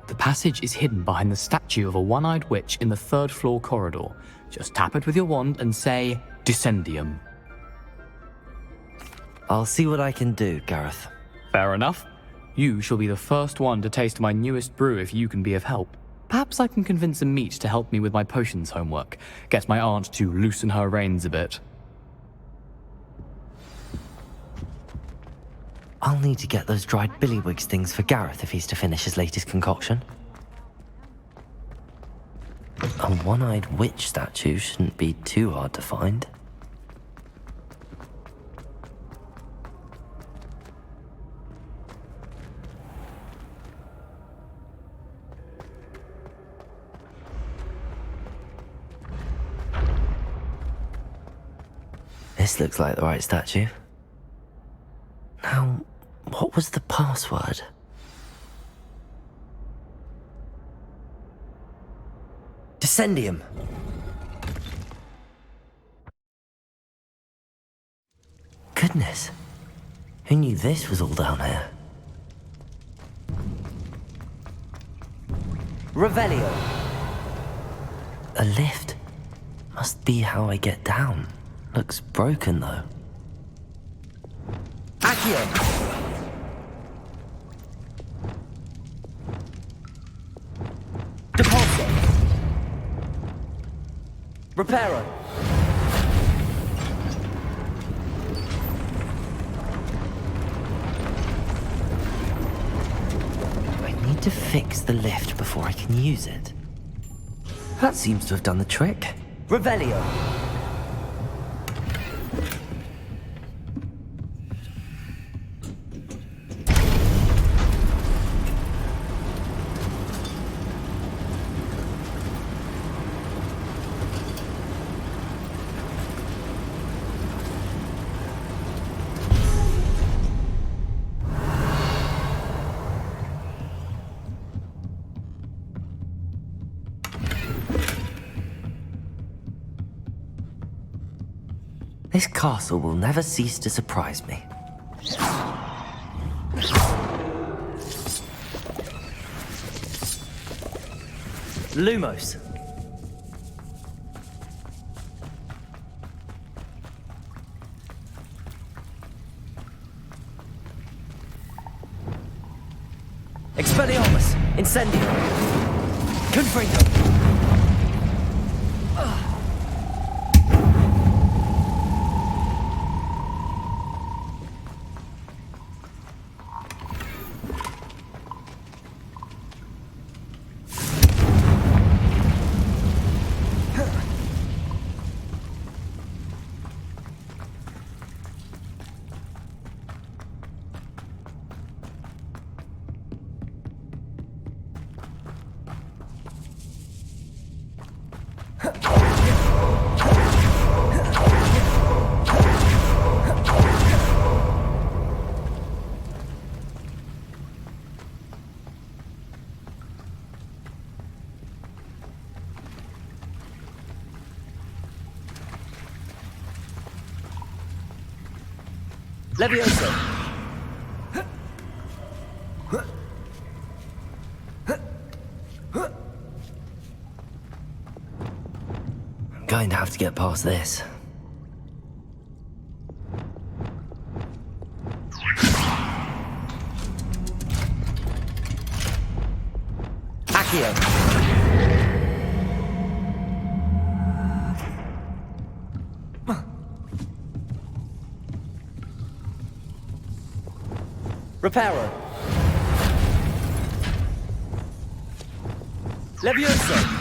The passage is hidden behind the statue of a one-eyed witch in the third-floor corridor. Just tap it with your wand and say, Descendium. I'll see what I can do, Gareth. Fair enough. You shall be the first one to taste my newest brew if you can be of help. Perhaps I can convince a meat to help me with my potions homework. Get my aunt to loosen her reins a bit. I'll need to get those dried billywig stings for Gareth if he's to finish his latest concoction. A one-eyed witch statue shouldn't be too hard to find. This looks like the right statue. Now, what was the password? Descendium. Goodness. Who knew this was all down here? Revelio. A lift. Must be how I get down. Looks broken though. Accio. Deposit. Reparo. I need to fix the lift before I can use it. That seems to have done the trick. Revelio. This castle will never cease to surprise me. Lumos. Expelliarmus. Incendio. Confringo. Levioso! I'm going to have to get past this. Accio! Reparo! Levioso!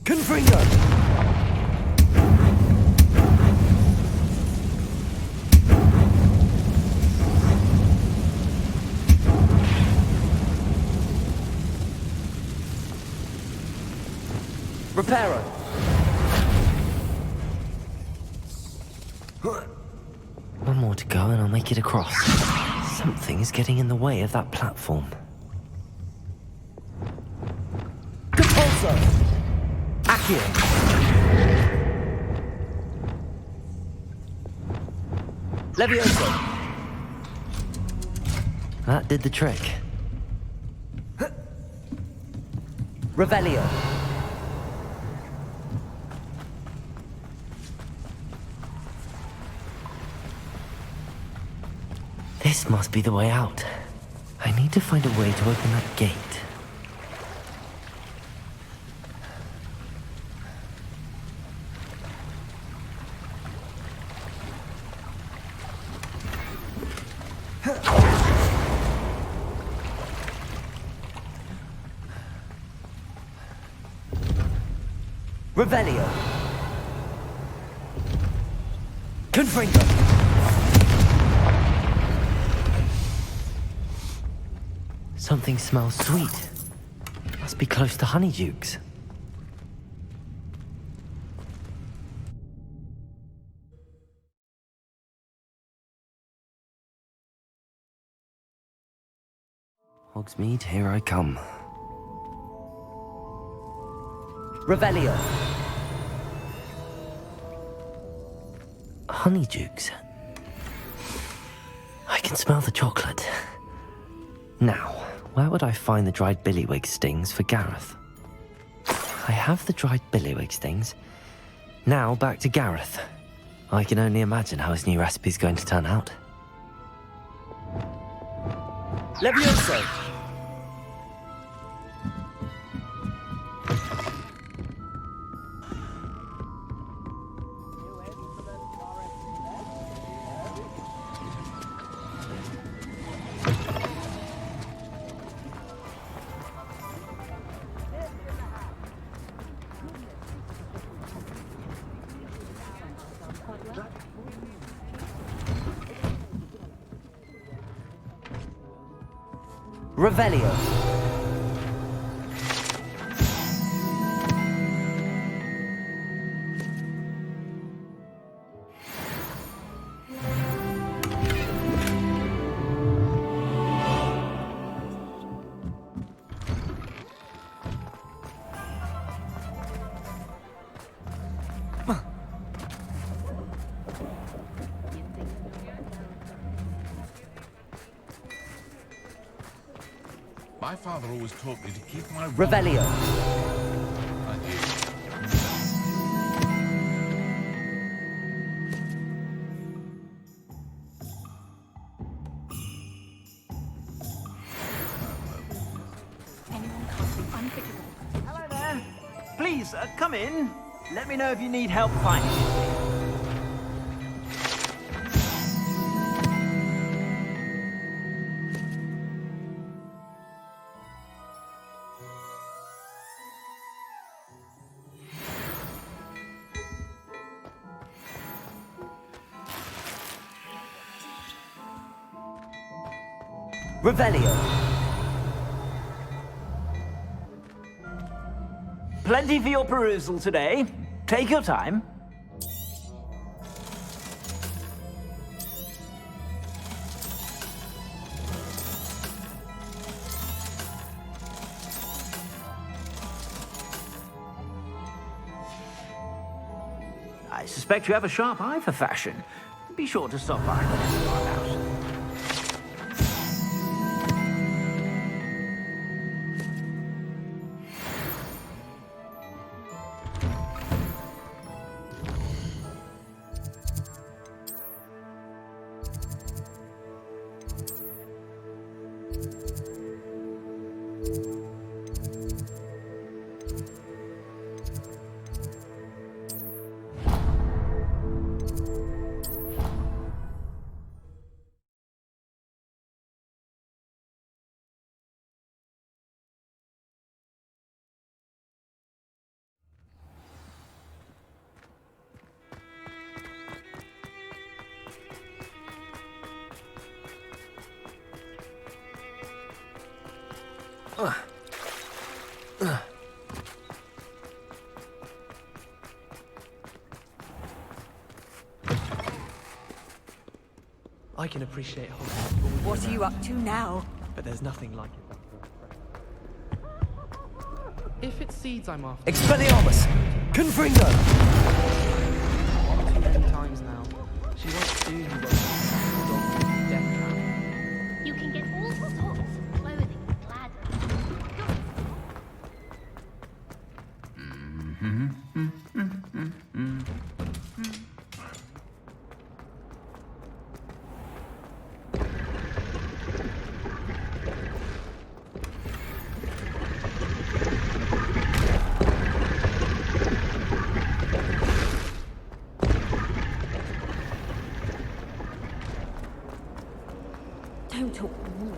Confringo! Reparo! One more to go and I'll make it across. Something is getting in the way of that platform. Compulso! Accio! Levioso! That did the trick. Revelio! This must be the way out. I need to find a way to open that gate. Revelio! Confringo! Something smells sweet. Must be close to Honeydukes. Hogsmeade, here I come. Revelio! Honeydukes. I can smell the chocolate. Now, where would I find the dried billywig stings for Gareth? I have the dried billywig stings. Now back to Gareth. I can only imagine how his new recipe's going to turn out. Levioso! Revelio. My father always taught me to keep my... Revelio. I did. Hello there. Please, come in. Let me know if you need help finding anything. Revelio. Plenty for your perusal today. Take your time. suspect you have a sharp eye for fashion. Be sure to stop by whenever you are out. I can appreciate Hogwarts. What are you up to now? But there's nothing like it. If it's seeds I'm after... Expelliarmus! Confringo! Too many times now. She wants to do death trap. You can get all sorts of clothing and Don't talk more.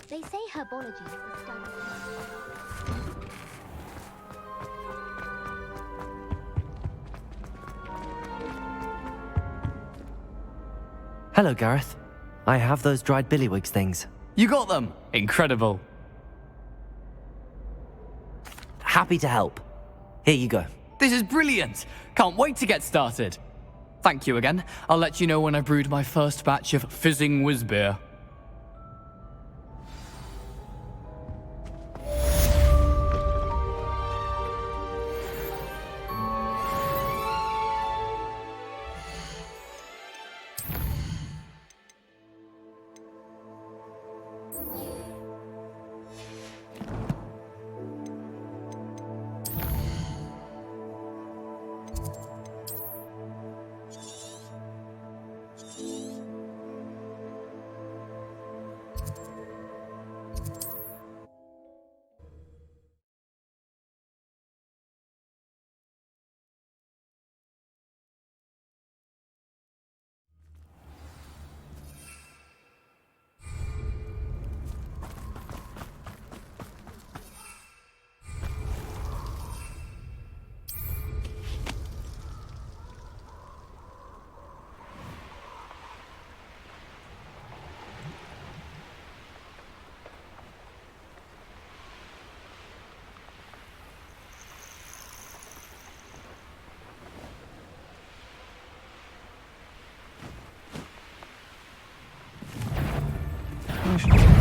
They say herbology is the study. Hello, Gareth. I have those dried billywigs things. You got them! Incredible. Happy to help. Here you go. This is brilliant! Can't wait to get started. Thank you again. I'll let you know when I brewed my first batch of fizzing whizbeer.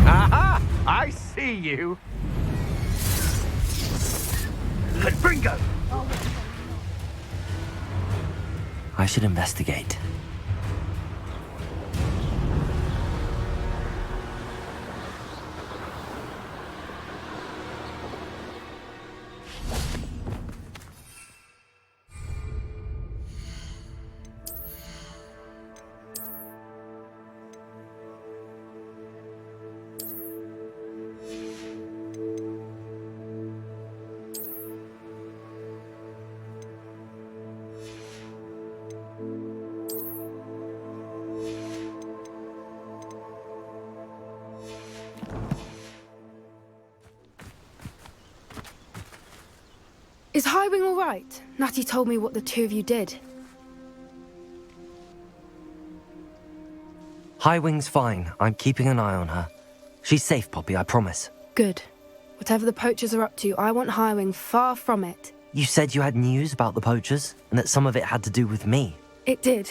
Aha! I see you. Confringo! I should investigate. Is Highwing all right? Natty told me what the two of you did. Highwing's fine. I'm keeping an eye on her. She's safe, Poppy, I promise. Good. Whatever the poachers are up to, I want Highwing far from it. You said you had news about the poachers, and that some of it had to do with me. It did.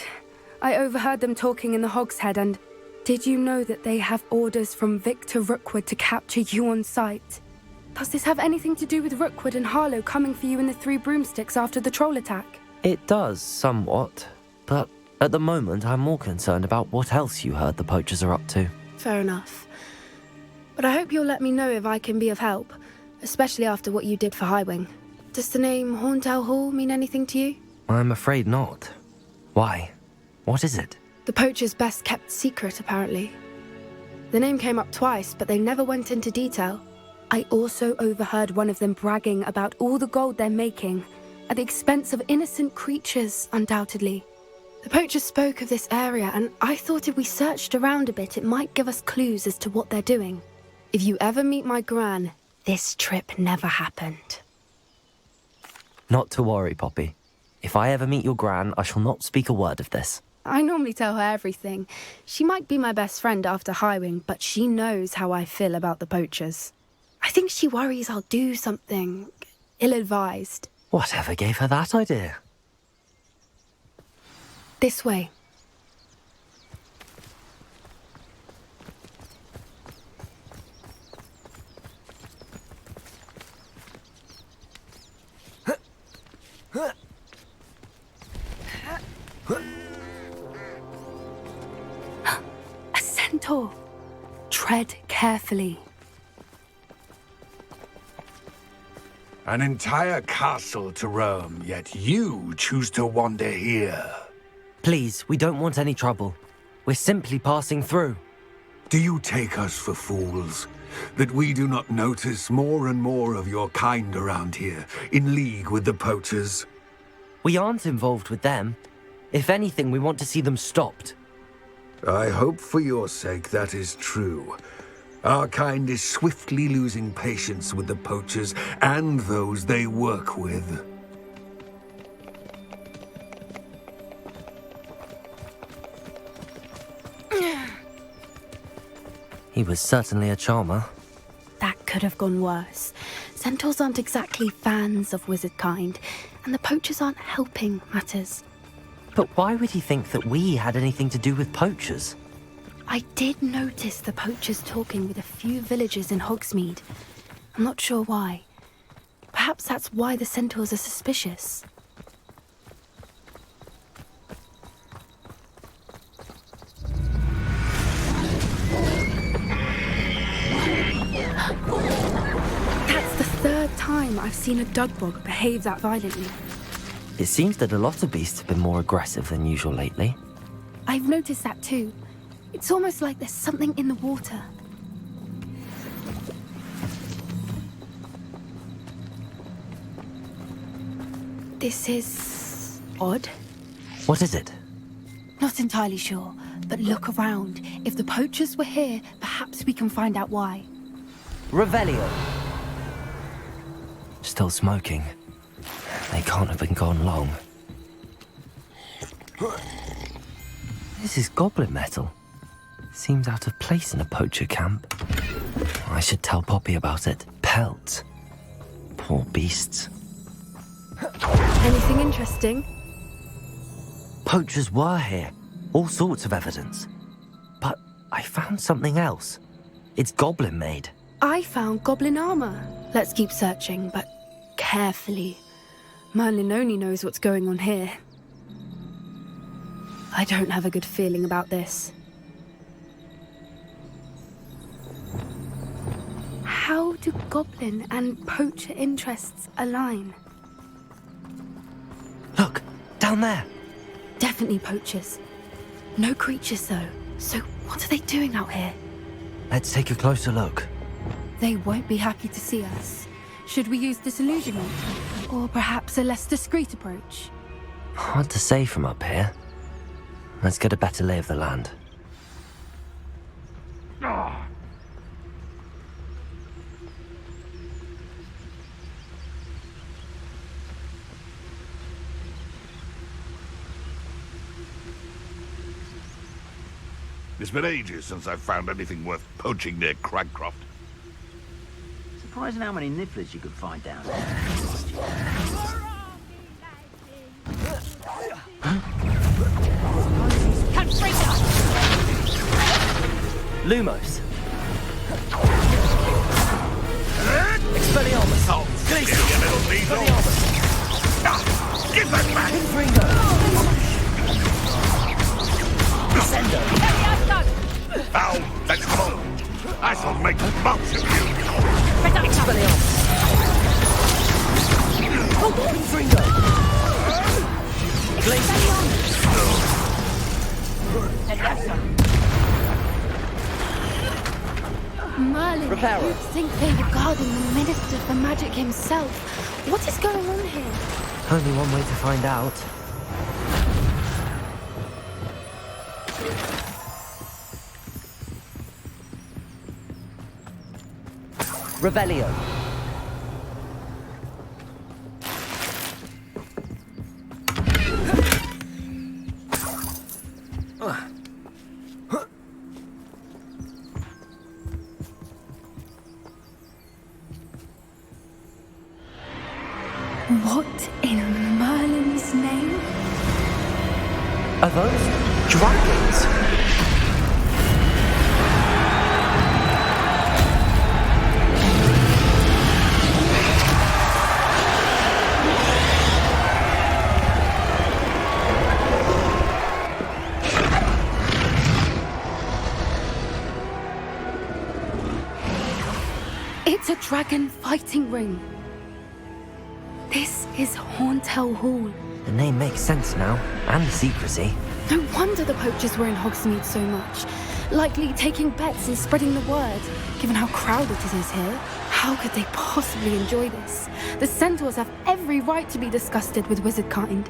I overheard them talking in the Hogshead, and did you know that they have orders from Victor Rookwood to capture you on sight? Does this have anything to do with Rookwood and Harlow coming for you in the Three Broomsticks after the troll attack? It does, somewhat. But at the moment, I'm more concerned about what else you heard the poachers are up to. Fair enough. But I hope you'll let me know if I can be of help, especially after what you did for Highwing. Does the name Horntail Hall mean anything to you? I'm afraid not. Why? What is it? The poachers' best kept secret, apparently. The name came up twice, but they never went into detail. I also overheard one of them bragging about all the gold they're making, at the expense of innocent creatures, undoubtedly. The poachers spoke of this area, and I thought if we searched around a bit, it might give us clues as to what they're doing. If you ever meet my gran, this trip never happened. Not to worry, Poppy. If I ever meet your gran, I shall not speak a word of this. I normally tell her everything. She might be my best friend after Highwing, but she knows how I feel about the poachers. I think she worries I'll do something ill-advised. Whatever gave her that idea? This way. A centaur. Tread carefully. An entire castle to roam, yet you choose to wander here. Please, we don't want any trouble. We're simply passing through. Do you take us for fools? That we do not notice more and more of your kind around here, in league with the poachers? We aren't involved with them. If anything, we want to see them stopped. I hope for your sake that is true. Our kind is swiftly losing patience with the poachers and those they work with. He was certainly a charmer. That could have gone worse. Centaurs aren't exactly fans of wizard kind, and the poachers aren't helping matters. But why would he think that we had anything to do with poachers? I did notice the poachers talking with a few villagers in Hogsmeade. I'm not sure why. Perhaps that's why the centaurs are suspicious. That's the third time I've seen a dugbog behave that violently. It seems that a lot of beasts have been more aggressive than usual lately. I've noticed that too. It's almost like there's something in the water. This is odd. What is it? Not entirely sure, but look around. If the poachers were here, perhaps we can find out why. Revelio. Still smoking. They can't have been gone long. This is goblin metal. Seems out of place in a poacher camp. I should tell Poppy about it. Pelts. Poor beasts. Anything interesting? Poachers were here. All sorts of evidence. But I found something else. It's goblin made. I found goblin armor. Let's keep searching, but carefully. Merlin only knows what's going on here. I don't have a good feeling about this. How do goblin and poacher interests align? Look, down there. Definitely poachers. No creatures, though. So what are they doing out here? Let's take a closer look. They won't be happy to see us. Should we use disillusionment? Or perhaps a less discreet approach? Hard to say from up here. Let's get a better lay of the land. It's been ages since I've found anything worth poaching near Cragcroft. Surprising how many nifflers you could find down there. Lumos. Expelliarmus. Oh, Glacier, you little needle. Give that back! Ringo. Descendo. Oh, let's go. I shall make much of you. Expelliarmus. Ringo. Glacier. Merlin, Reparo. you'd think they were guarding the Minister for Magic himself. What is going on here? Only one way to find out. Revelio. What in Merlin's name? Are those dragons? It's a dragon fighting ring. This is Horntail Hall. The name makes sense now, and the secrecy. No wonder the poachers were in Hogsmeade so much. Likely taking bets and spreading the word, given how crowded it is here. How could they possibly enjoy this? The centaurs have every right to be disgusted with wizard kind.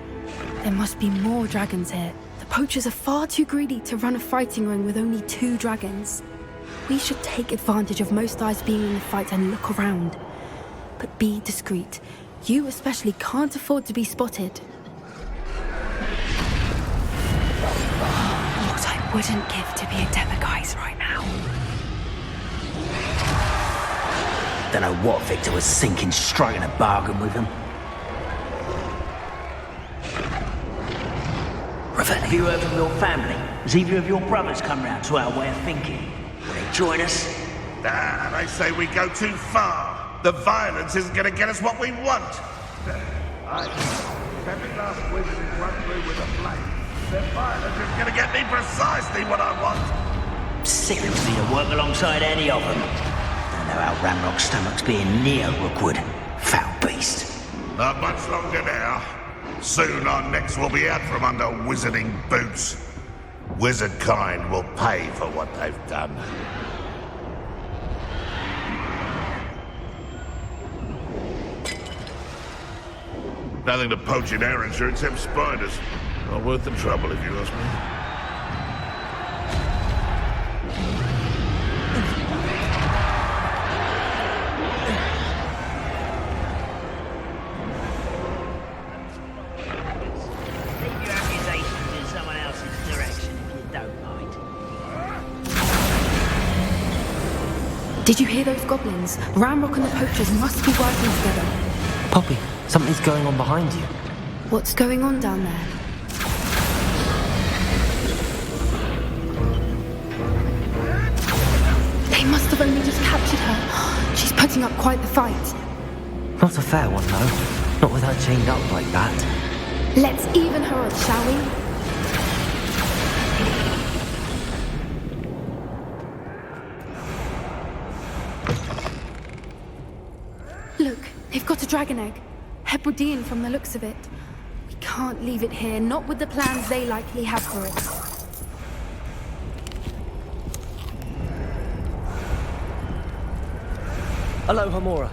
There must be more dragons here. The poachers are far too greedy to run a fighting ring with only 2 dragons. We should take advantage of most eyes being in the fight and look around. But be discreet. You especially can't afford to be spotted. What I wouldn't give to be a Demiguise right now. Don't know what Victor was thinking, striking a bargain with him. Have you heard from your family? Has either of your brothers come round to our way of thinking? Will they join us? Ah, they say we go too far. The violence isn't going to get us what we want. If every last wizard is run through with a blade, the violence is going to get me precisely what I want. Sickens me to work alongside any of them. Don't know how Ranrock's stomach's being near Rookwood. Foul beast. Not much longer now. Soon our necks will be out from under wizarding boots. Wizard kind will pay for what they've done. Nothing to poach in Arrynshire except spiders. Not worth the trouble, if you ask me. Leave your accusations in someone else's direction if you don't mind. Did you hear those goblins? Ranrock and the poachers must be working together. Poppy, something's going on behind you. What's going on down there? They must have only just captured her. She's putting up quite the fight. Not a fair one, though. Not with her chained up like that. Let's even her odds, shall we? Look, they've got a dragon egg. Hebridean from the looks of it. We can't leave it here, not with the plans they likely have for it. Aloha, Mora.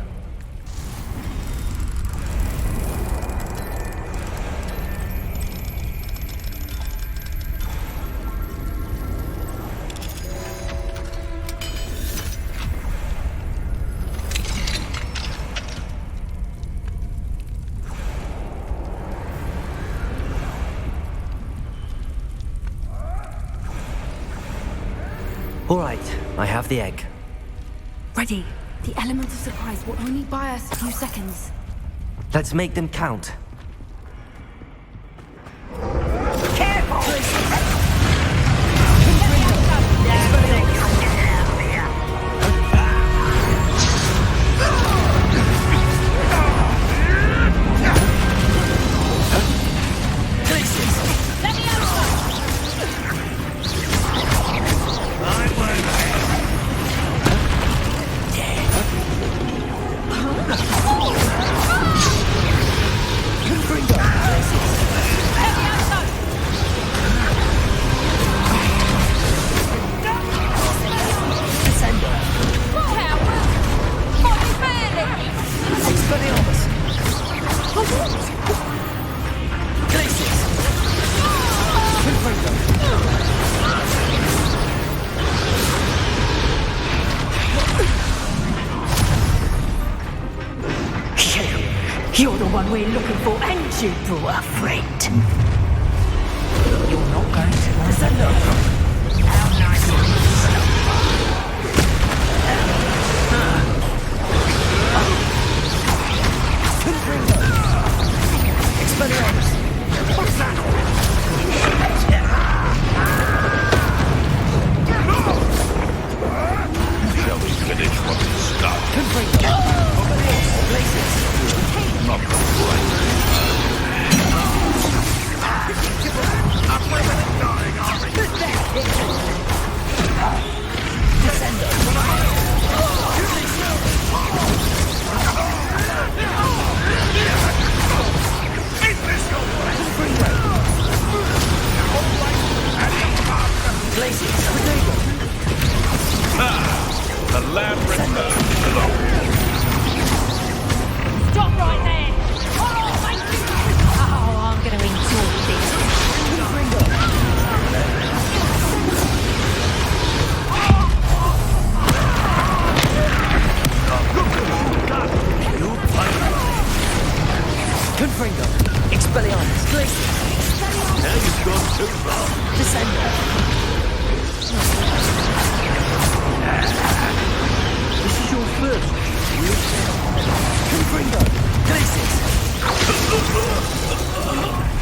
All right, I have the egg. Ready. The element of surprise will only buy us a few seconds. Let's make them count. You're the one we're looking for, and you brought a friend. You're not going to want to look. How nice of you to stop by. Expelliarmus! What's that? Shall we finish what we started? Not the the lab returns to the Stop right there! Oh, I'm going to enjoy this. Confringo! Expelliarmus! Now you've gone too far. Descender! This is your first Confringo! Glacis!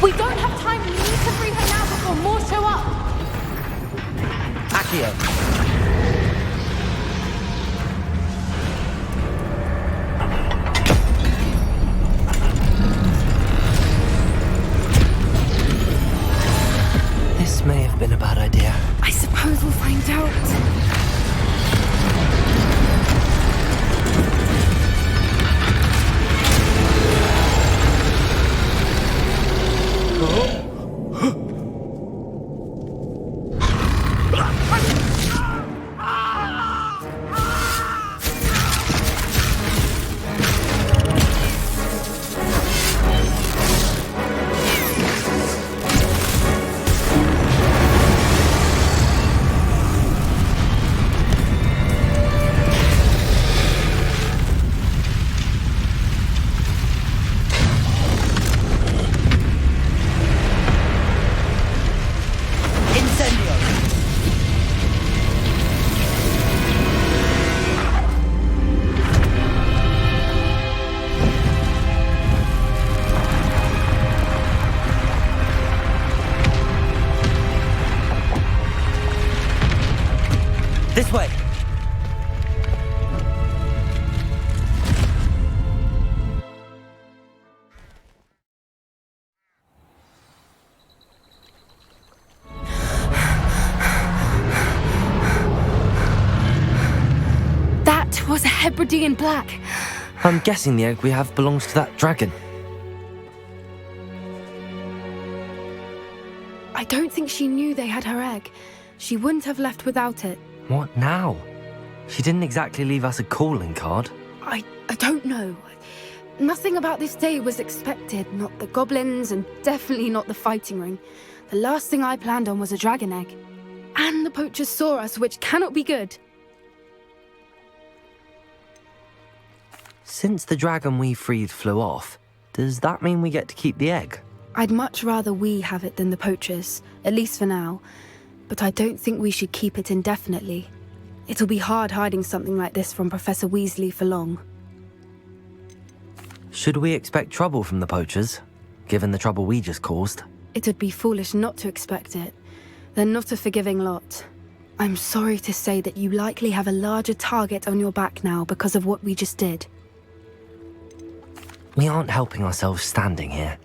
We don't have time. We need to free her now before more show up. Accio! This may have been a bad idea. I suppose we'll find out. This way! That was a Hebridean black. I'm guessing the egg we have belongs to that dragon. I don't think she knew they had her egg. She wouldn't have left without it. What now? She didn't exactly leave us a calling card. I don't know. Nothing about this day was expected. Not the goblins, and definitely not the fighting ring. The last thing I planned on was a dragon egg. And the poachers saw us, which cannot be good. Since the dragon we freed flew off, does that mean we get to keep the egg? I'd much rather we have it than the poachers, at least for now. But I don't think we should keep it indefinitely. It'll be hard hiding something like this from Professor Weasley for long. Should we expect trouble from the poachers, given the trouble we just caused? It would be foolish not to expect it. They're not a forgiving lot. I'm sorry to say that you likely have a larger target on your back now because of what we just did. We aren't helping ourselves standing here.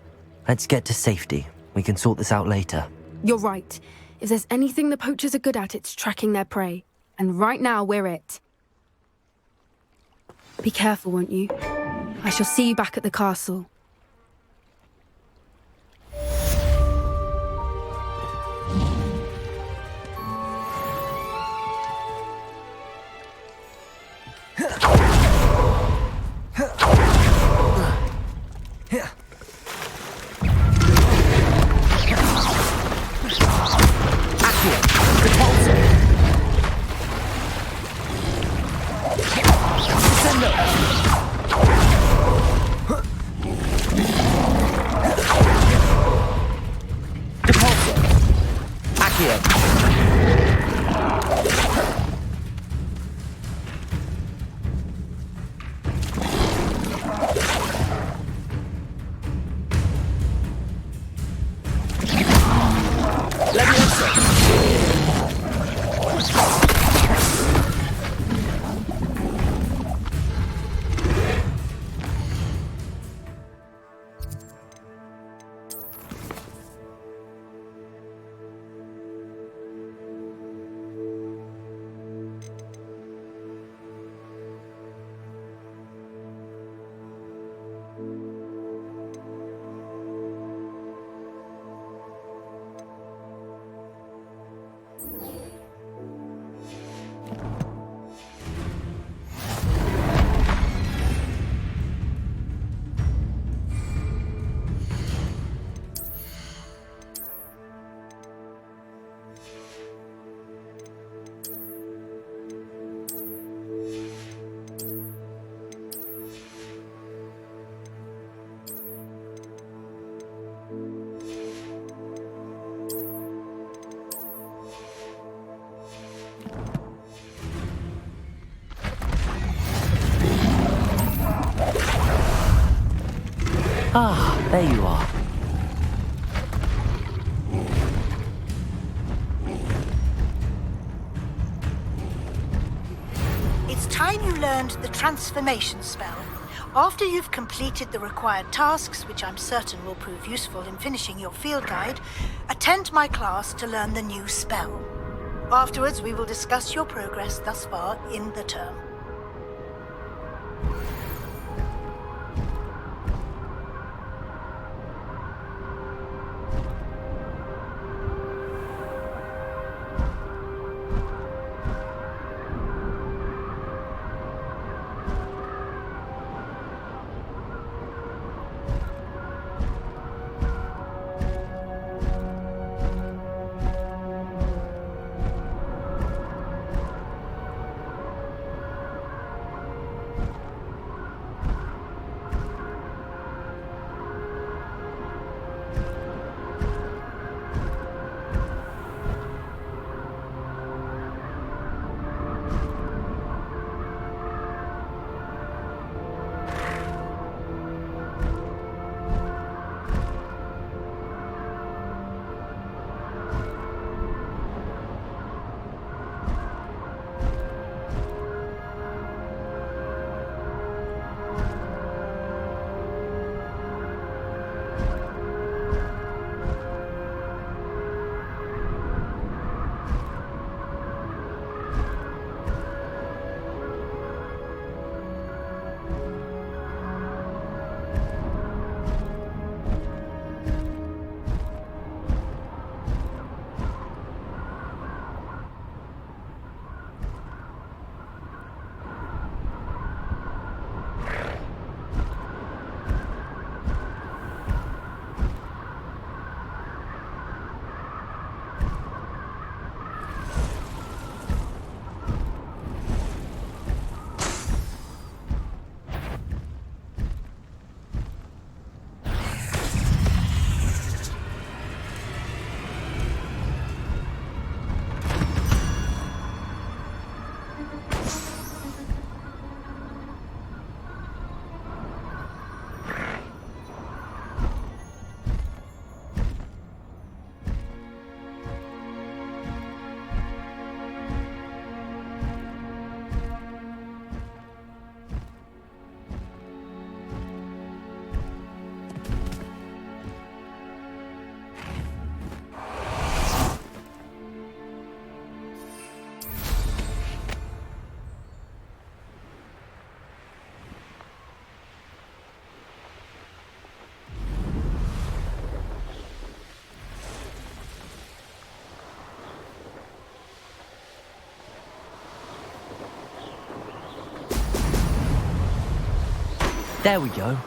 Let's get to safety. We can sort this out later. You're right. If there's anything the poachers are good at, it's tracking their prey. And right now, we're it. Be careful, won't you? I shall see you back at the castle. Ah, there you are. It's time you learned the transformation spell. After you've completed the required tasks, which I'm certain will prove useful in finishing your field guide, attend my class to learn the new spell. Afterwards, we will discuss your progress thus far in the term. There we go.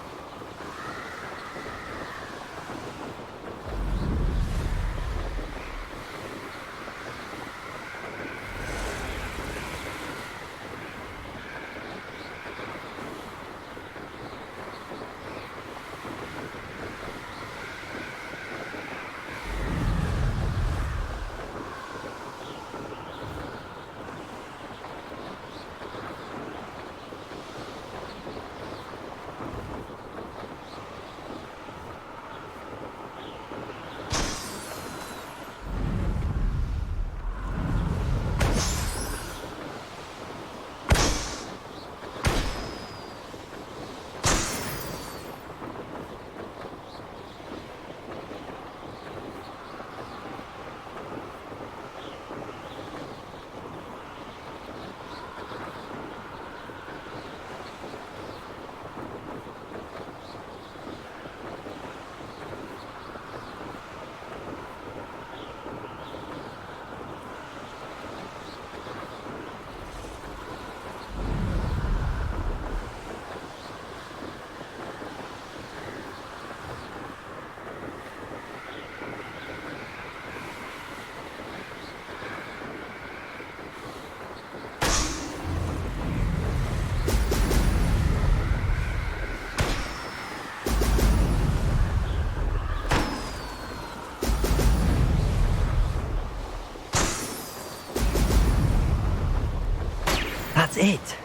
That's it.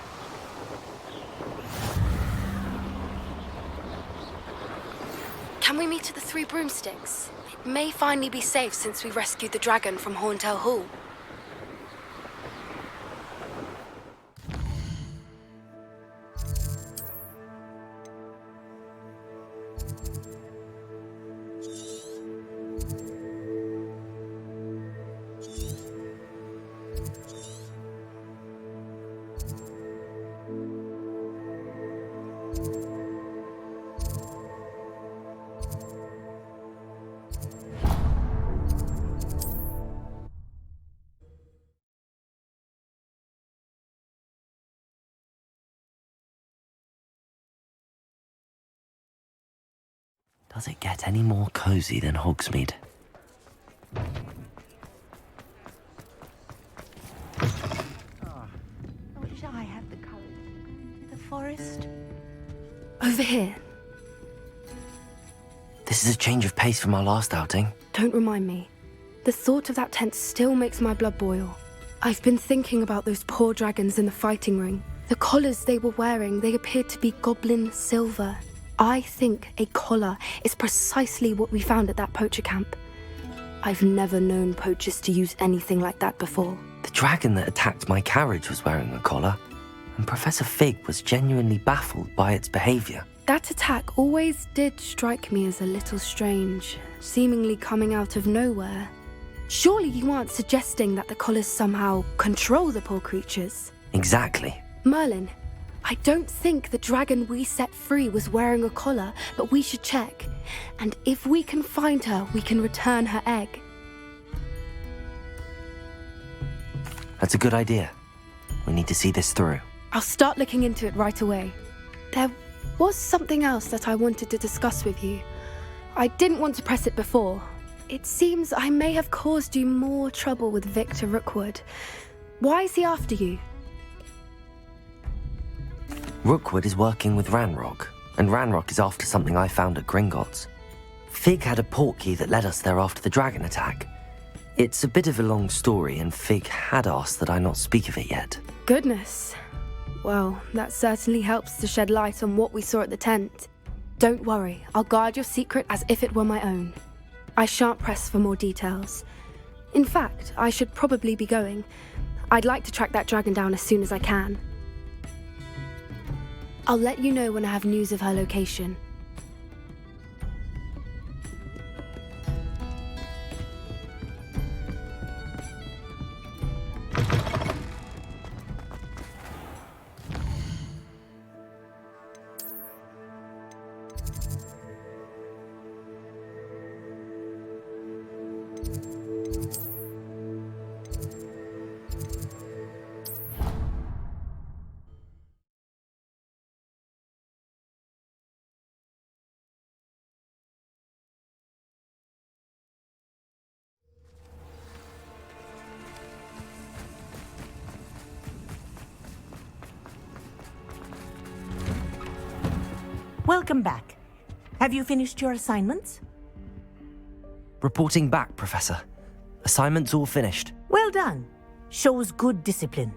Can we meet at the Three Broomsticks? It may finally be safe since we rescued the dragon from Horntail Hall. Does it get any more cozy than Hogsmeade? I wish I had the courage. The forest. Over here. This is a change of pace from our last outing. Don't remind me. The thought of that tent still makes my blood boil. I've been thinking about those poor dragons in the fighting ring. The collars they were wearing, they appeared to be goblin silver. I think a collar is precisely what we found at that poacher camp. I've never known poachers to use anything like that before. The dragon that attacked my carriage was wearing a collar, and Professor Fig was genuinely baffled by its behavior. That attack always did strike me as a little strange, seemingly coming out of nowhere. Surely you aren't suggesting that the collars somehow control the poor creatures? Exactly. Merlin, I don't think the dragon we set free was wearing a collar, but we should check. And if we can find her, we can return her egg. That's a good idea. We need to see this through. I'll start looking into it right away. There was something else that I wanted to discuss with you. I didn't want to press it before. It seems I may have caused you more trouble with Victor Rookwood. Why is he after you? Rookwood is working with Ranrock, and Ranrock is after something I found at Gringotts. Fig had a portkey that led us there after the dragon attack. It's a bit of a long story, and Fig had asked that I not speak of it yet. Goodness. Well, that certainly helps to shed light on what we saw at the tent. Don't worry, I'll guard your secret as if it were my own. I shan't press for more details. In fact, I should probably be going. I'd like to track that dragon down as soon as I can. I'll let you know when I have news of her location. Welcome back. Have you finished your assignments? Reporting back, Professor. Assignment's all finished. Well done. Shows good discipline.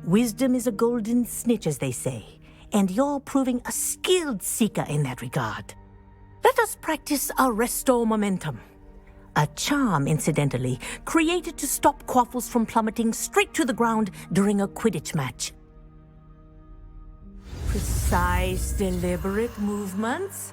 Wisdom is a golden snitch, as they say, and you're proving a skilled seeker in that regard. Let us practice Arresto Momentum. A charm, incidentally, created to stop Quaffles from plummeting straight to the ground during a Quidditch match. Precise, deliberate movements.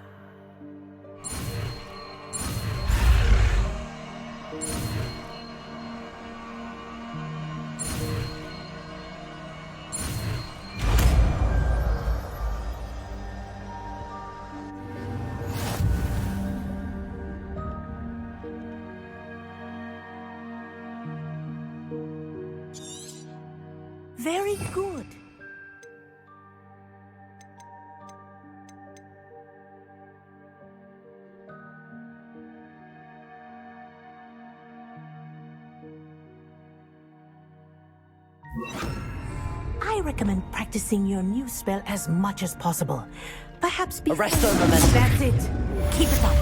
Very good. I recommend practicing your new spell as much as possible. Perhaps before... Arresto Momentum. That's it. Keep it up.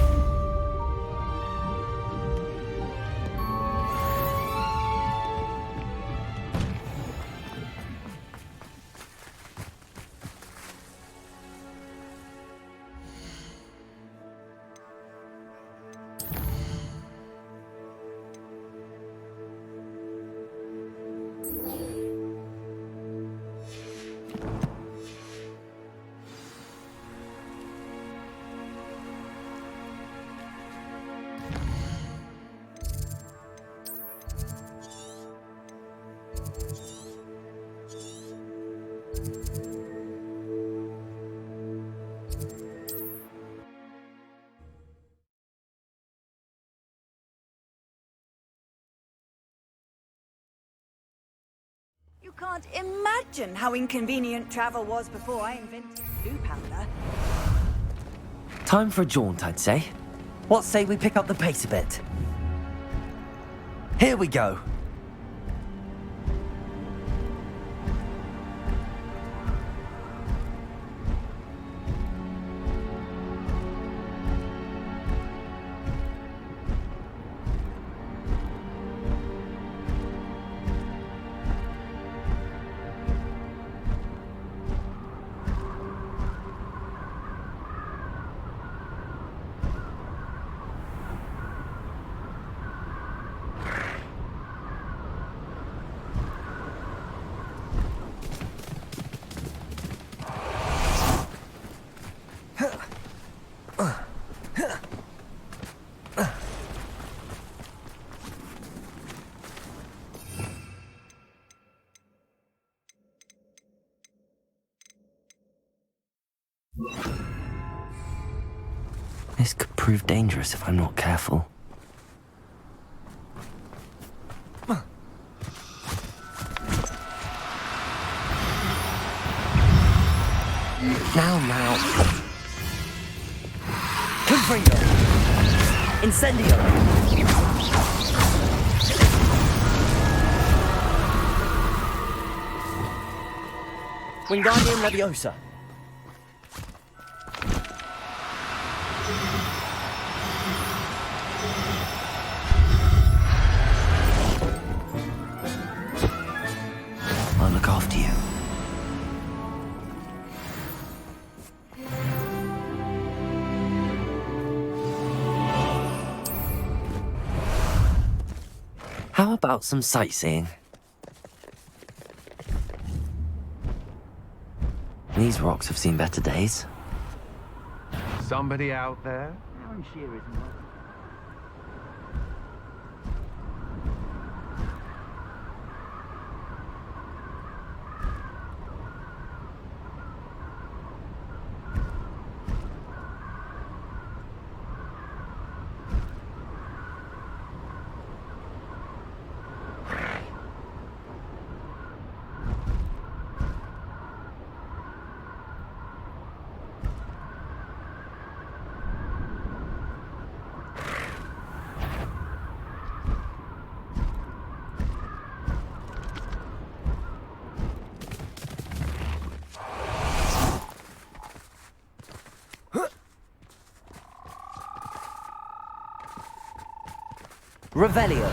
You can't imagine how inconvenient travel was before I invented blue powder. Time for a jaunt, I'd say. What say we pick up the pace a bit? Here we go. This could prove dangerous if I'm not careful. Now. Confringo! Incendio! Wingardium Leviosa! I'll look after you. How about some sightseeing? These rocks have seen better days. Somebody out there? Aaron Shear isn't one. Revelio.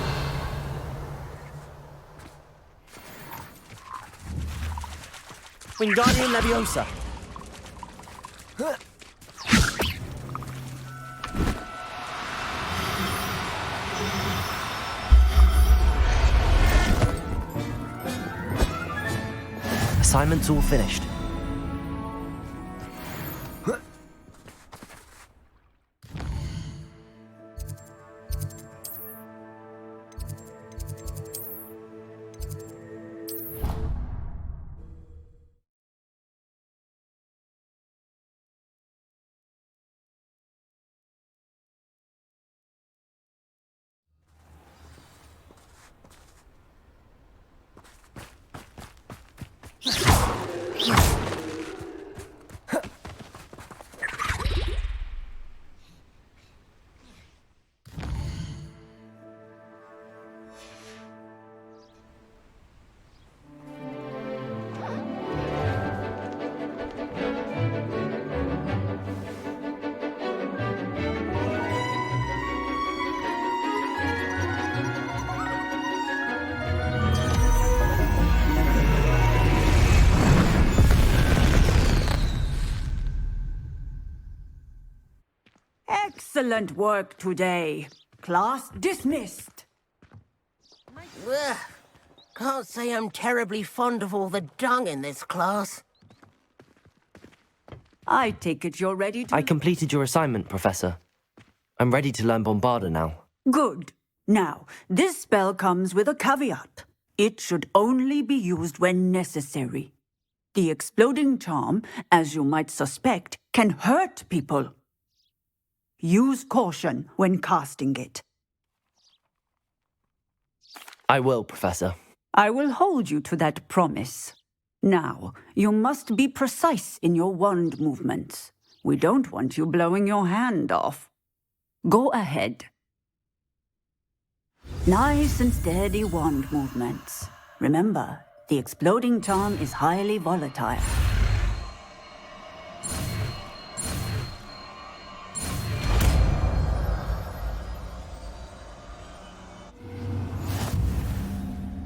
Wingardium Leviosa. Assignment's all finished. Excellent work today. Class dismissed. Ugh. Can't say I'm terribly fond of all the dung in this class. I take it you're ready to... I completed your assignment, Professor. I'm ready to learn Bombarda now. Good. Now, this spell comes with a caveat. It should only be used when necessary. The exploding charm, as you might suspect, can hurt people. Use caution when casting it. I will, Professor. I will hold you to that promise. Now, you must be precise in your wand movements. We don't want you blowing your hand off. Go ahead. Nice and steady wand movements. Remember, the exploding charm is highly volatile.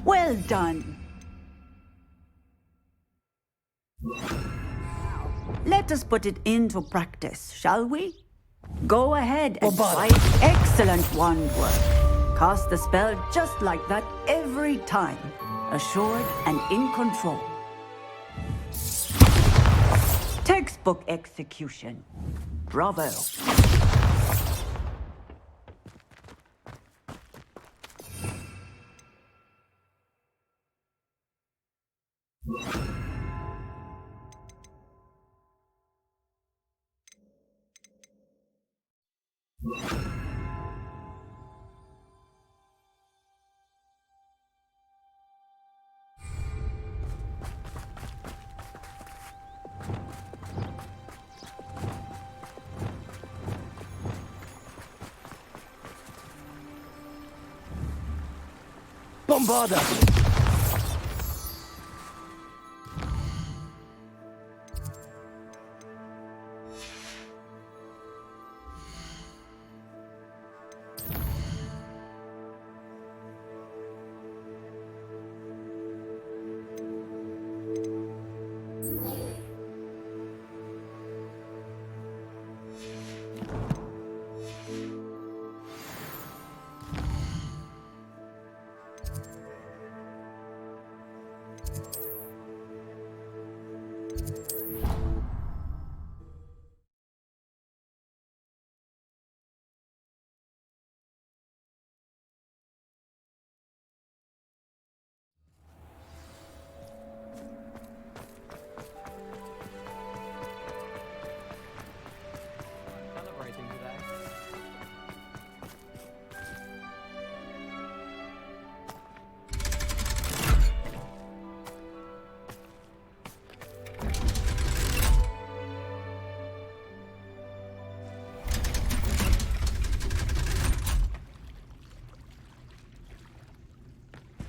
Well done. Let us put it into practice, shall we? Go ahead and try excellent wand work. Cast the spell just like that every time. Assured and in control. Textbook execution. Bravo. Bombarda!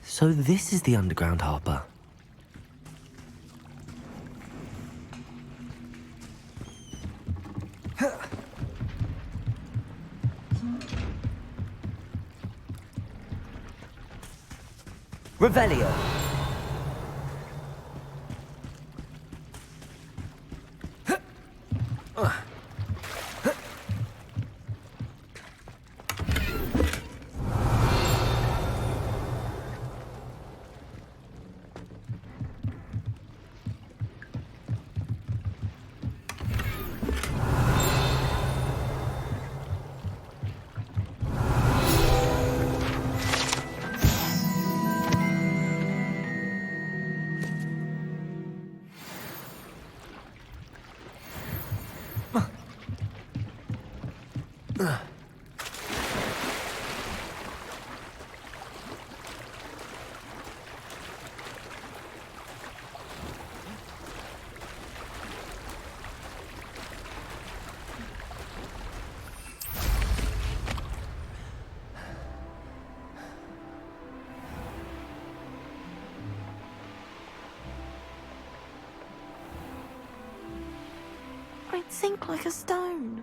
So this is the underground harbour. Revelio. I'd sink like a stone.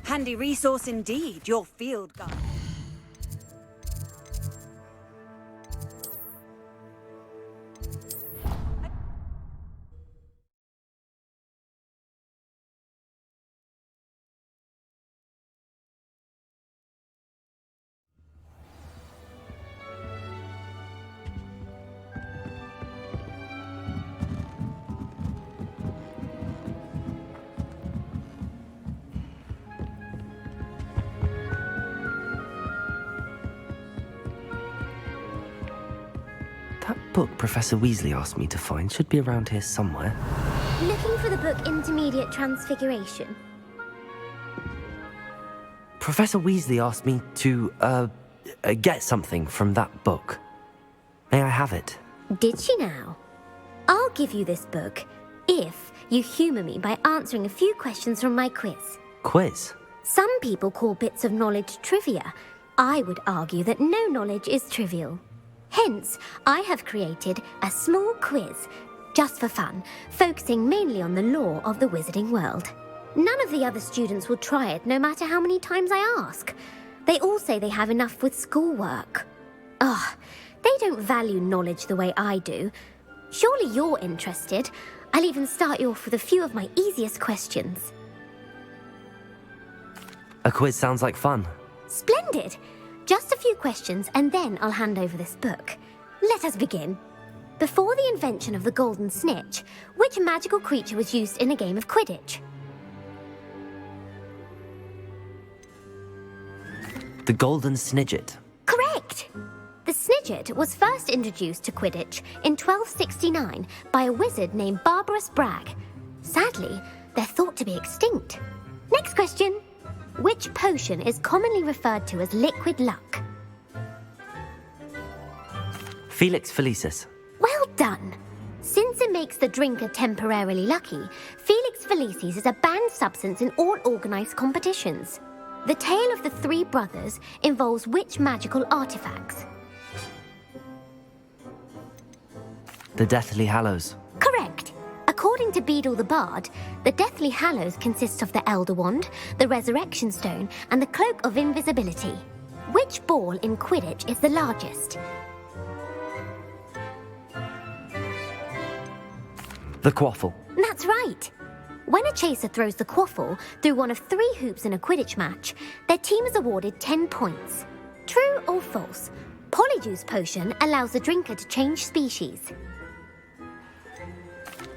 Handy resource indeed, your field guide. That book Professor Weasley asked me to find should be around here somewhere. Looking for the book Intermediate Transfiguration. Professor Weasley asked me to, get something from that book. May I have it? Did she now? I'll give you this book if you humour me by answering a few questions from my quiz. Quiz? Some people call bits of knowledge trivia. I would argue that no knowledge is trivial. Hence, I have created a small quiz, just for fun, focusing mainly on the lore of the wizarding world. None of the other students will try it, no matter how many times I ask. They all say they have enough with schoolwork. Ugh, they don't value knowledge the way I do. Surely you're interested. I'll even start you off with a few of my easiest questions. A quiz sounds like fun. Splendid! Just a few questions and then I'll hand over this book. Let us begin. Before the invention of the golden snitch, which magical creature was used in a game of Quidditch? The Golden Snidget. Correct! The Snidget was first introduced to Quidditch in 1269 by a wizard named Barbarous Bragg. Sadly, they're thought to be extinct. Next question. Which potion is commonly referred to as liquid luck? Felix Felicis. Well done! Since it makes the drinker temporarily lucky, Felix Felicis is a banned substance in all organised competitions. The tale of the three brothers involves which magical artifacts? The Deathly Hallows. Correct! According to Beedle the Bard, the Deathly Hallows consists of the Elder Wand, the Resurrection Stone, and the Cloak of Invisibility. Which ball in Quidditch is the largest? The Quaffle. That's right! When a chaser throws the quaffle through one of 3 hoops in a Quidditch match, their team is awarded 10 points. True or false? Polyjuice Potion allows the drinker to change species.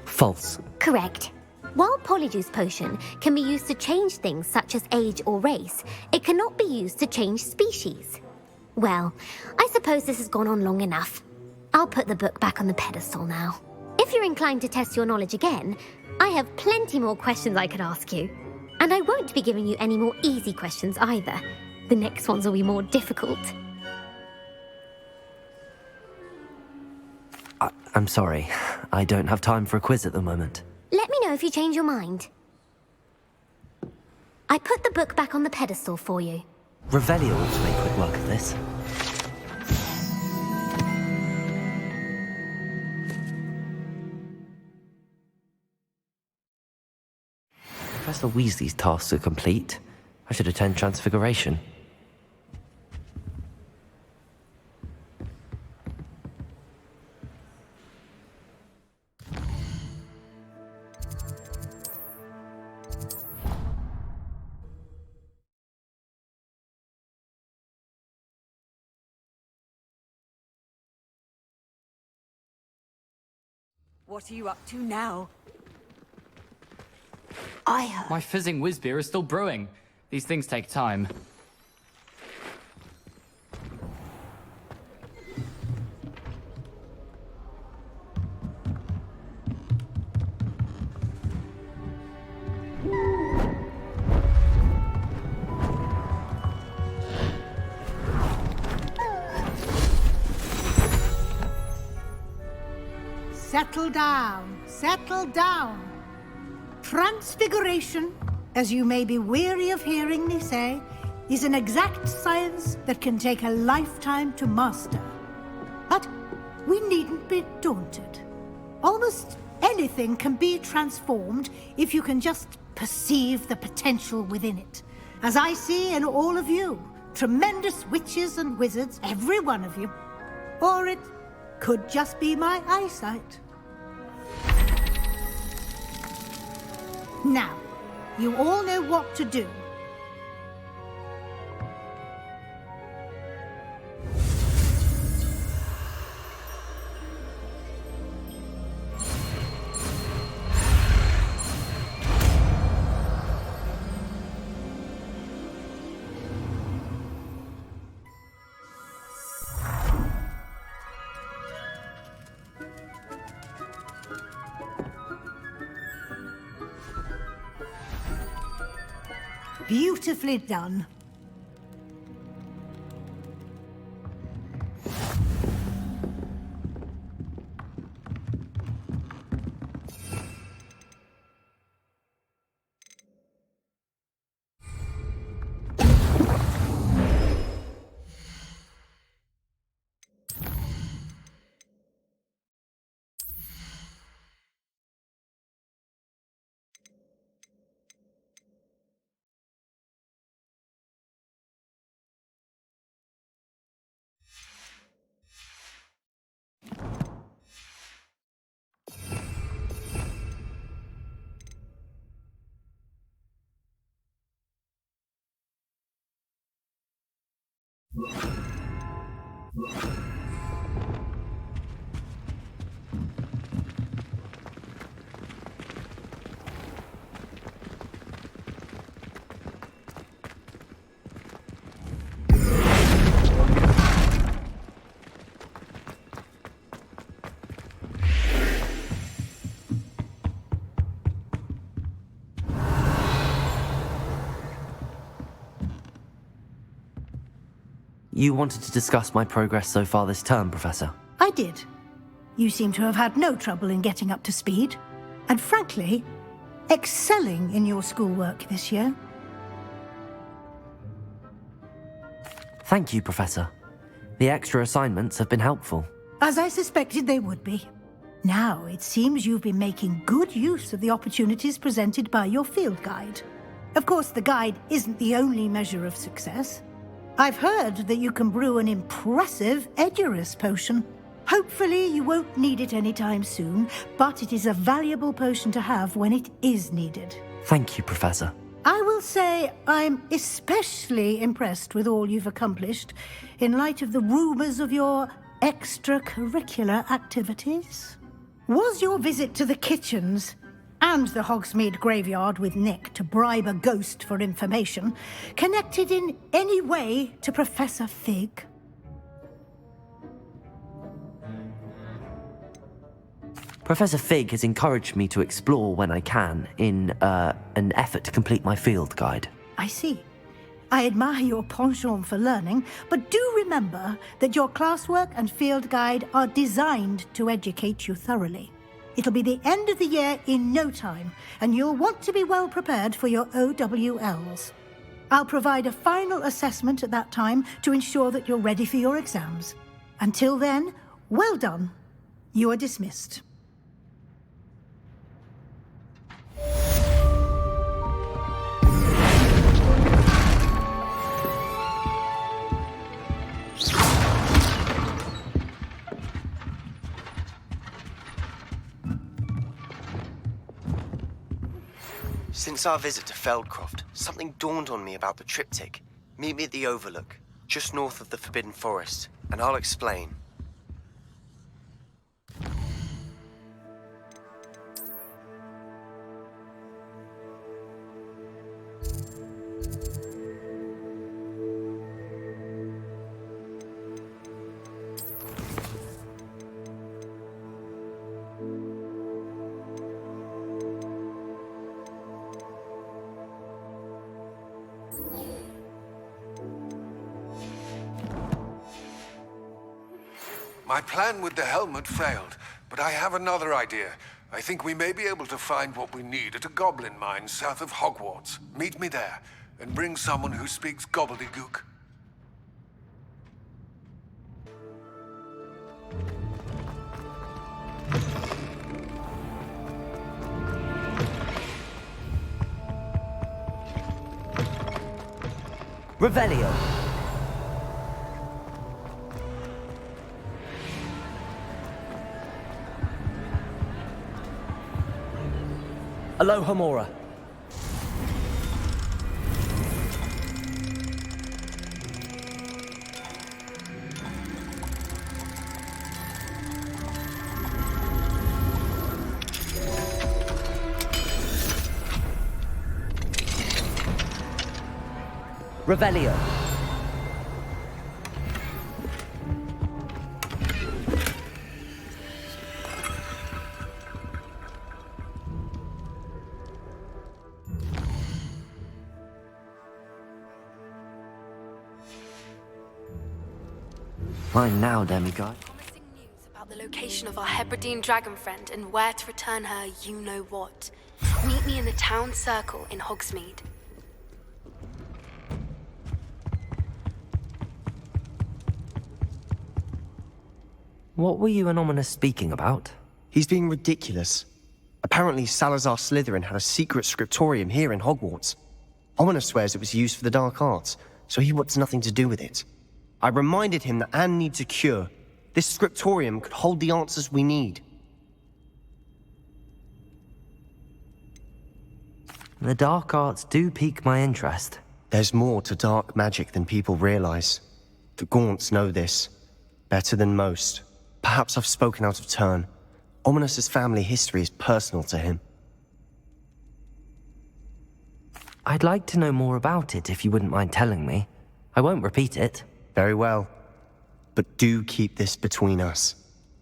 False. Correct. While Polyjuice Potion can be used to change things such as age or race, it cannot be used to change species. Well, I suppose this has gone on long enough. I'll put the book back on the pedestal now. If you're inclined to test your knowledge again, I have plenty more questions I could ask you. And I won't be giving you any more easy questions either. The next ones will be more difficult. I'm sorry. I don't have time for a quiz at the moment. Let me know if you change your mind. I put the book back on the pedestal for you. Revelio ought to make quick work of this. Professor Weasley's tasks are complete. I should attend Transfiguration. What are you up to now? My fizzing whiz beer is still brewing. These things take time. Settle down, settle down. Transfiguration, as you may be weary of hearing me say, is an exact science that can take a lifetime to master. But we needn't be daunted. Almost anything can be transformed if you can just perceive the potential within it. As I see in all of you, tremendous witches and wizards, every one of you. Or it could just be my eyesight. Now, you all know what to do. Beautifully done. You wanted to discuss my progress so far this term, Professor? I did. You seem to have had no trouble in getting up to speed. And frankly, excelling in your schoolwork this year. Thank you, Professor. The extra assignments have been helpful. As I suspected they would be. Now, it seems you've been making good use of the opportunities presented by your field guide. Of course, the guide isn't the only measure of success. I've heard that you can brew an impressive Edurus potion. Hopefully you won't need it anytime soon, but it is a valuable potion to have when it is needed. Thank you, Professor. I will say I'm especially impressed with all you've accomplished in light of the rumors of your extracurricular activities. Was your visit to the kitchens and the Hogsmeade graveyard with Nick to bribe a ghost for information connected in any way to Professor Fig? Professor Fig has encouraged me to explore when I can in an effort to complete my field guide. I see. I admire your penchant for learning, but do remember that your classwork and field guide are designed to educate you thoroughly. It'll be the end of the year in no time, and you'll want to be well prepared for your OWLs. I'll provide a final assessment at that time to ensure that you're ready for your exams. Until then, well done. You are dismissed. Since our visit to Feldcroft, something dawned on me about the triptych. Meet me at the Overlook, just north of the Forbidden Forest, and I'll explain. My plan with the helmet failed, but I have another idea. I think we may be able to find what we need at a goblin mine south of Hogwarts. Meet me there, and bring someone who speaks gobbledygook. Revelio. Alohomora. Revelio. Fine now, demigod. Promising news about the location of our Hebridean dragon friend and where to return her you-know-what. Meet me in the town circle in Hogsmeade. What were you and Ominous speaking about? He's being ridiculous. Apparently, Salazar Slytherin had a secret scriptorium here in Hogwarts. Ominous swears it was used for the dark arts, so he wants nothing to do with it. I reminded him that Anne needs a cure. This scriptorium could hold the answers we need. The dark arts do pique my interest. There's more to dark magic than people realize. The Gaunts know this better than most. Perhaps I've spoken out of turn. Ominous's family history is personal to him. I'd like to know more about it if you wouldn't mind telling me. I won't repeat it. Very well. But do keep this between us.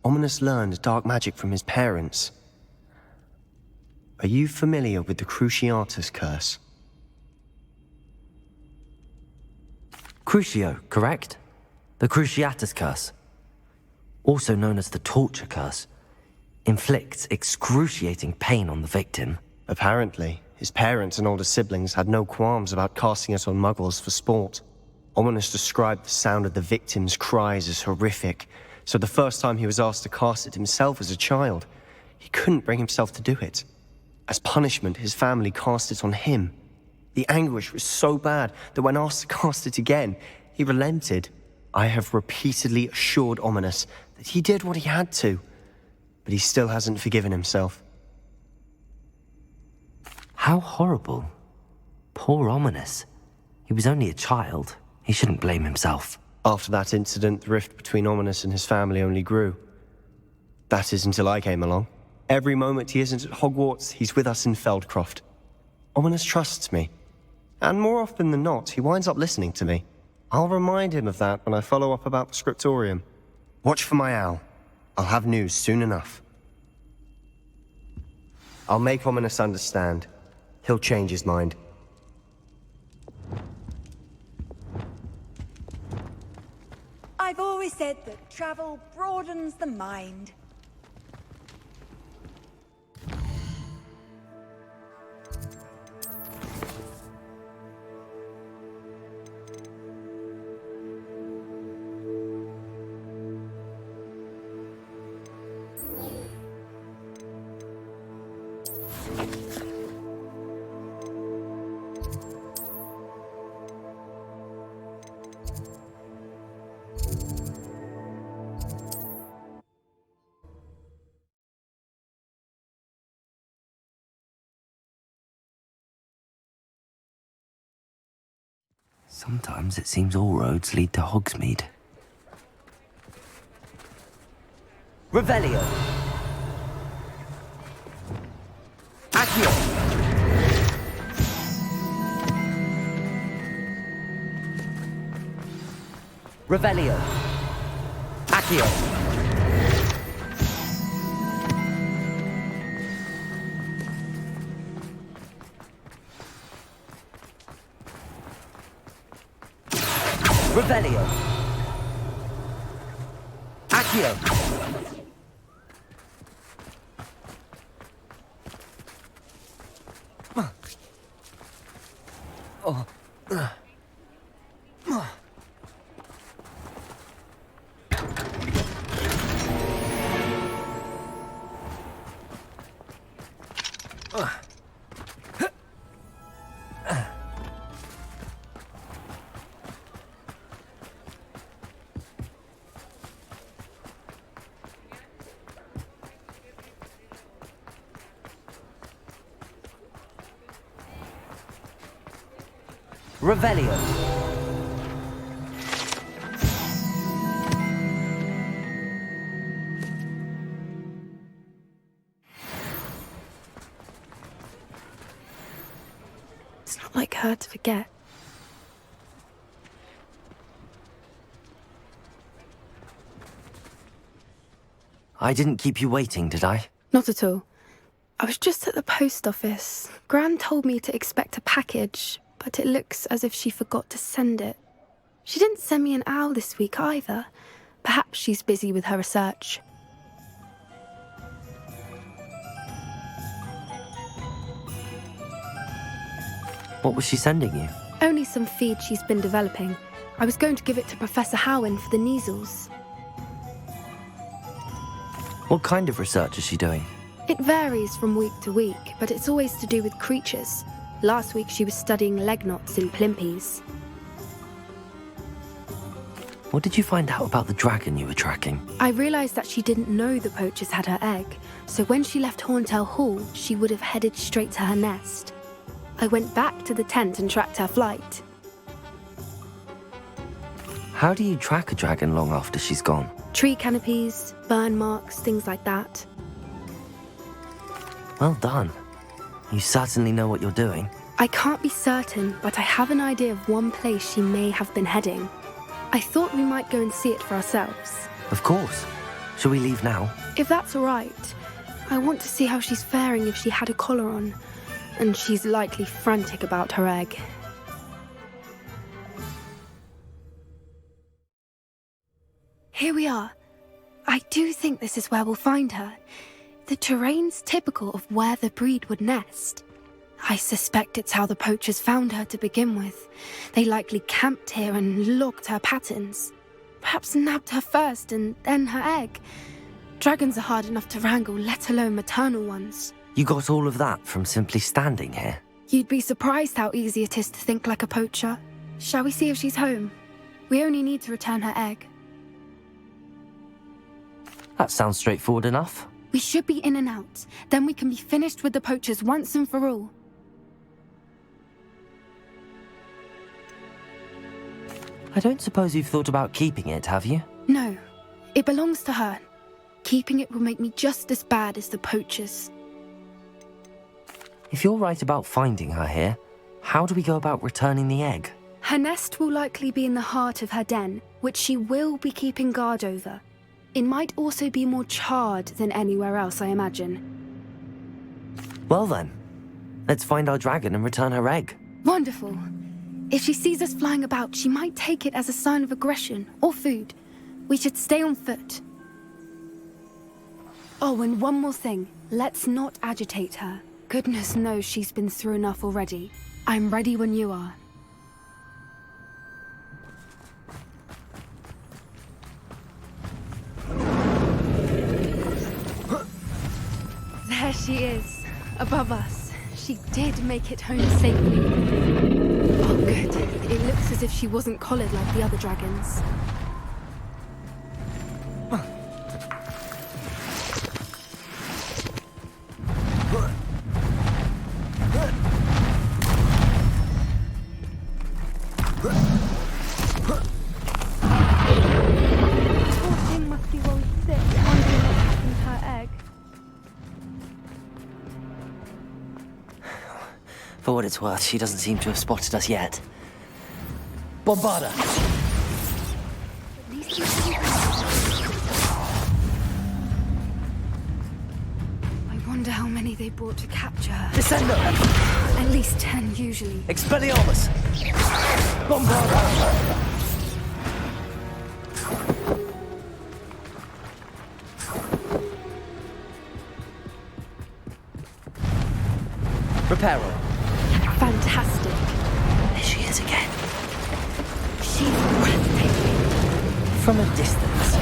Ominous learned dark magic from his parents. Are you familiar with the Cruciatus curse? Crucio, correct? The Cruciatus curse, also known as the torture curse, inflicts excruciating pain on the victim. Apparently, his parents and older siblings had no qualms about casting it on muggles for sport. Ominous described the sound of the victim's cries as horrific, so the first time he was asked to cast it himself as a child, he couldn't bring himself to do it. As punishment, his family cast it on him. The anguish was so bad that when asked to cast it again, he relented. I have repeatedly assured Ominous that he did what he had to, but he still hasn't forgiven himself. How horrible. Poor Ominous. He was only a child. He shouldn't blame himself. After that incident, the rift between Ominous and his family only grew. That is until I came along. Every moment he isn't at Hogwarts, he's with us in Feldcroft. Ominous trusts me. And more often than not, he winds up listening to me. I'll remind him of that when I follow up about the scriptorium. Watch for my owl. I'll have news soon enough. I'll make Ominous understand. He'll change his mind. I've always said that travel broadens the mind. Sometimes it seems all roads lead to Hogsmeade. Revelio. Accio. Revelio. Accio. Revelio. Accio. Oh. Revelio. It's not like her to forget. I didn't keep you waiting, did I? Not at all. I was just at the post office. Gran told me to expect a package, but it looks as if she forgot to send it. She didn't send me an owl this week either. Perhaps she's busy with her research. What was she sending you? Only some feed she's been developing. I was going to give it to Professor Howen for the measles. What kind of research is she doing? It varies from week to week, but it's always to do with creatures. Last week she was studying leg knots in plimpies. What did you find out about the dragon you were tracking? I realised that she didn't know the poachers had her egg, so when she left Horntail Hall, she would have headed straight to her nest. I went back to the tent and tracked her flight. How do you track a dragon long after she's gone? Tree canopies, burn marks, things like that. Well done. You certainly know what you're doing. I can't be certain, but I have an idea of one place she may have been heading. I thought we might go and see it for ourselves. Of course. Shall we leave now? If that's all right. I want to see how she's faring if she had a collar on. And she's likely frantic about her egg. Here we are. I do think this is where we'll find her. The terrain's typical of where the breed would nest. I suspect it's how the poachers found her to begin with. They likely camped here and logged her patterns. Perhaps nabbed her first and then her egg. Dragons are hard enough to wrangle, let alone maternal ones. You got all of that from simply standing here? You'd be surprised how easy it is to think like a poacher. Shall we see if she's home? We only need to return her egg. That sounds straightforward enough. We should be in and out. Then we can be finished with the poachers once and for all. I don't suppose you've thought about keeping it, have you? No. It belongs to her. Keeping it will make me just as bad as the poachers. If you're right about finding her here, how do we go about returning the egg? Her nest will likely be in the heart of her den, which she will be keeping guard over. It might also be more charred than anywhere else, I imagine. Well then, let's find our dragon and return her egg. Wonderful. If she sees us flying about, she might take it as a sign of aggression or food. We should stay on foot. Oh, and one more thing. Let's not agitate her. Goodness knows she's been through enough already. I'm ready when you are. There she is, above us. She did make it home safely. Oh, good. It looks as if she wasn't collared like the other dragons. For what it's worth, she doesn't seem to have spotted us yet. Bombarda! I wonder how many they brought to capture her. Descendo! At least 10 usually. Expelliarmus! Bombarda! Reparo. Fantastic. There she is again. She's breathtaking. From a distance.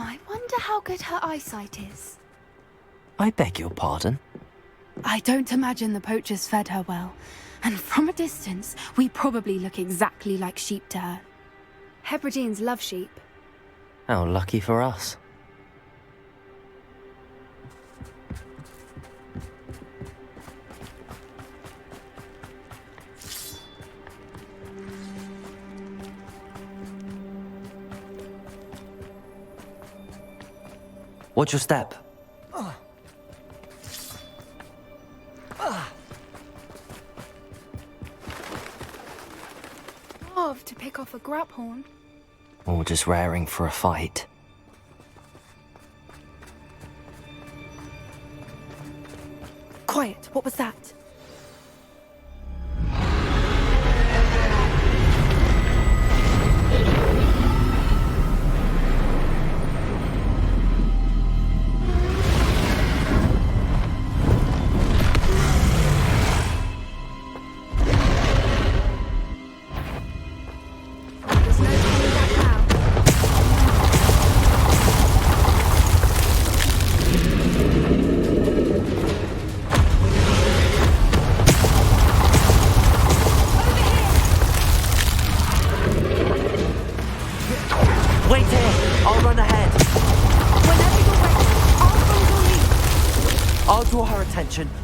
I wonder how good her eyesight is. I beg your pardon? I don't imagine the poachers fed her well. And from a distance, we probably look exactly like sheep to her. Hebrideans love sheep. How lucky for us. Watch your step. Love to pick off a grabhorn. Or just raring for a fight. Quiet, what was that?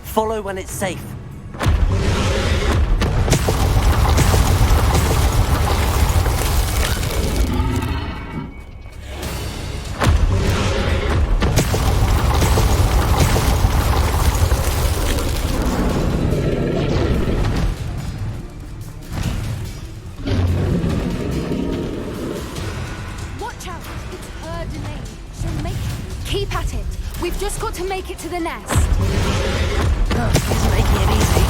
Follow when it's safe. Watch out! It's her domain. She'll make it. Keep at it. We've just got to make it to the nest. He's making it easy.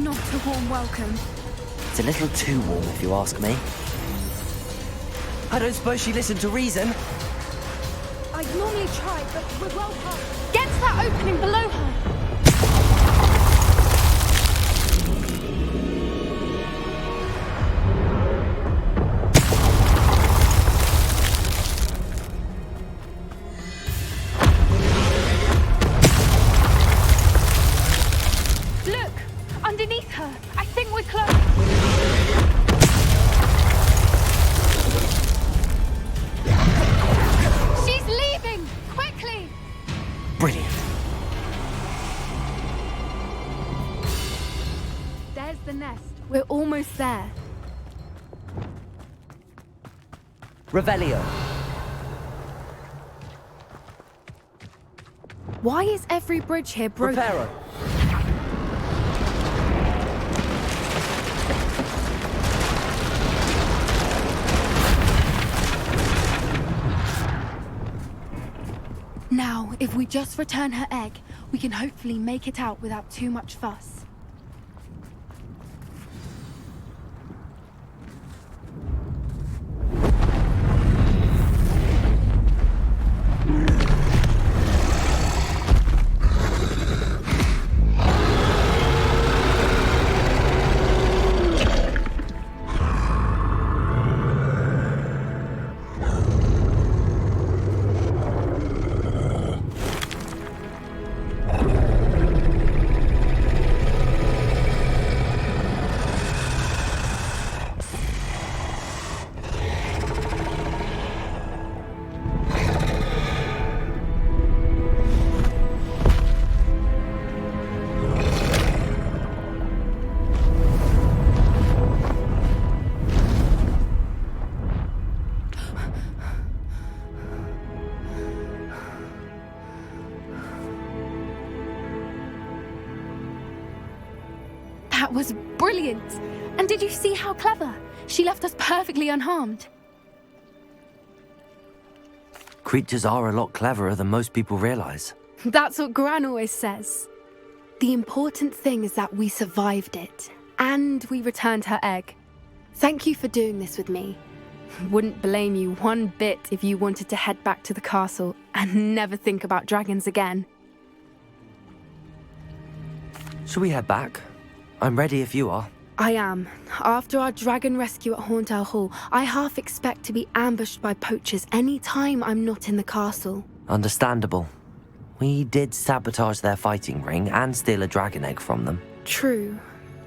Not a warm welcome. It's a little too warm, if you ask me. I don't suppose she listened to reason. I'd normally try, but we're well past. Get to that opening below her. Underneath her. I think we're close. She's leaving! Quickly! Brilliant. There's the nest. We're almost there. Revelio. Why is every bridge here broken? Reparo. Now, if we just return her egg, we can hopefully make it out without too much fuss. That was brilliant! And did you see how clever? She left us perfectly unharmed. Creatures are a lot cleverer than most people realize. That's what Gran always says. The important thing is that we survived it, and we returned her egg. Thank you for doing this with me. Wouldn't blame you one bit if you wanted to head back to the castle and never think about dragons again. Shall we head back? I'm ready if you are. I am. After our dragon rescue at Horndale Hall, I half expect to be ambushed by poachers any time I'm not in the castle. Understandable. We did sabotage their fighting ring and steal a dragon egg from them. True.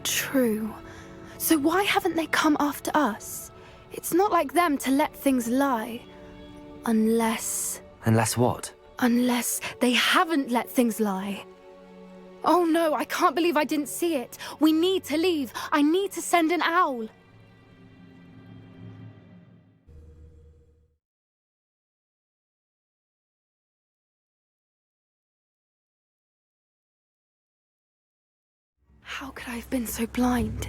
So why haven't they come after us? It's not like them to let things lie. Unless what? Unless they haven't let things lie. Oh no, I can't believe I didn't see it. We need to leave. I need to send an owl. How could I have been so blind?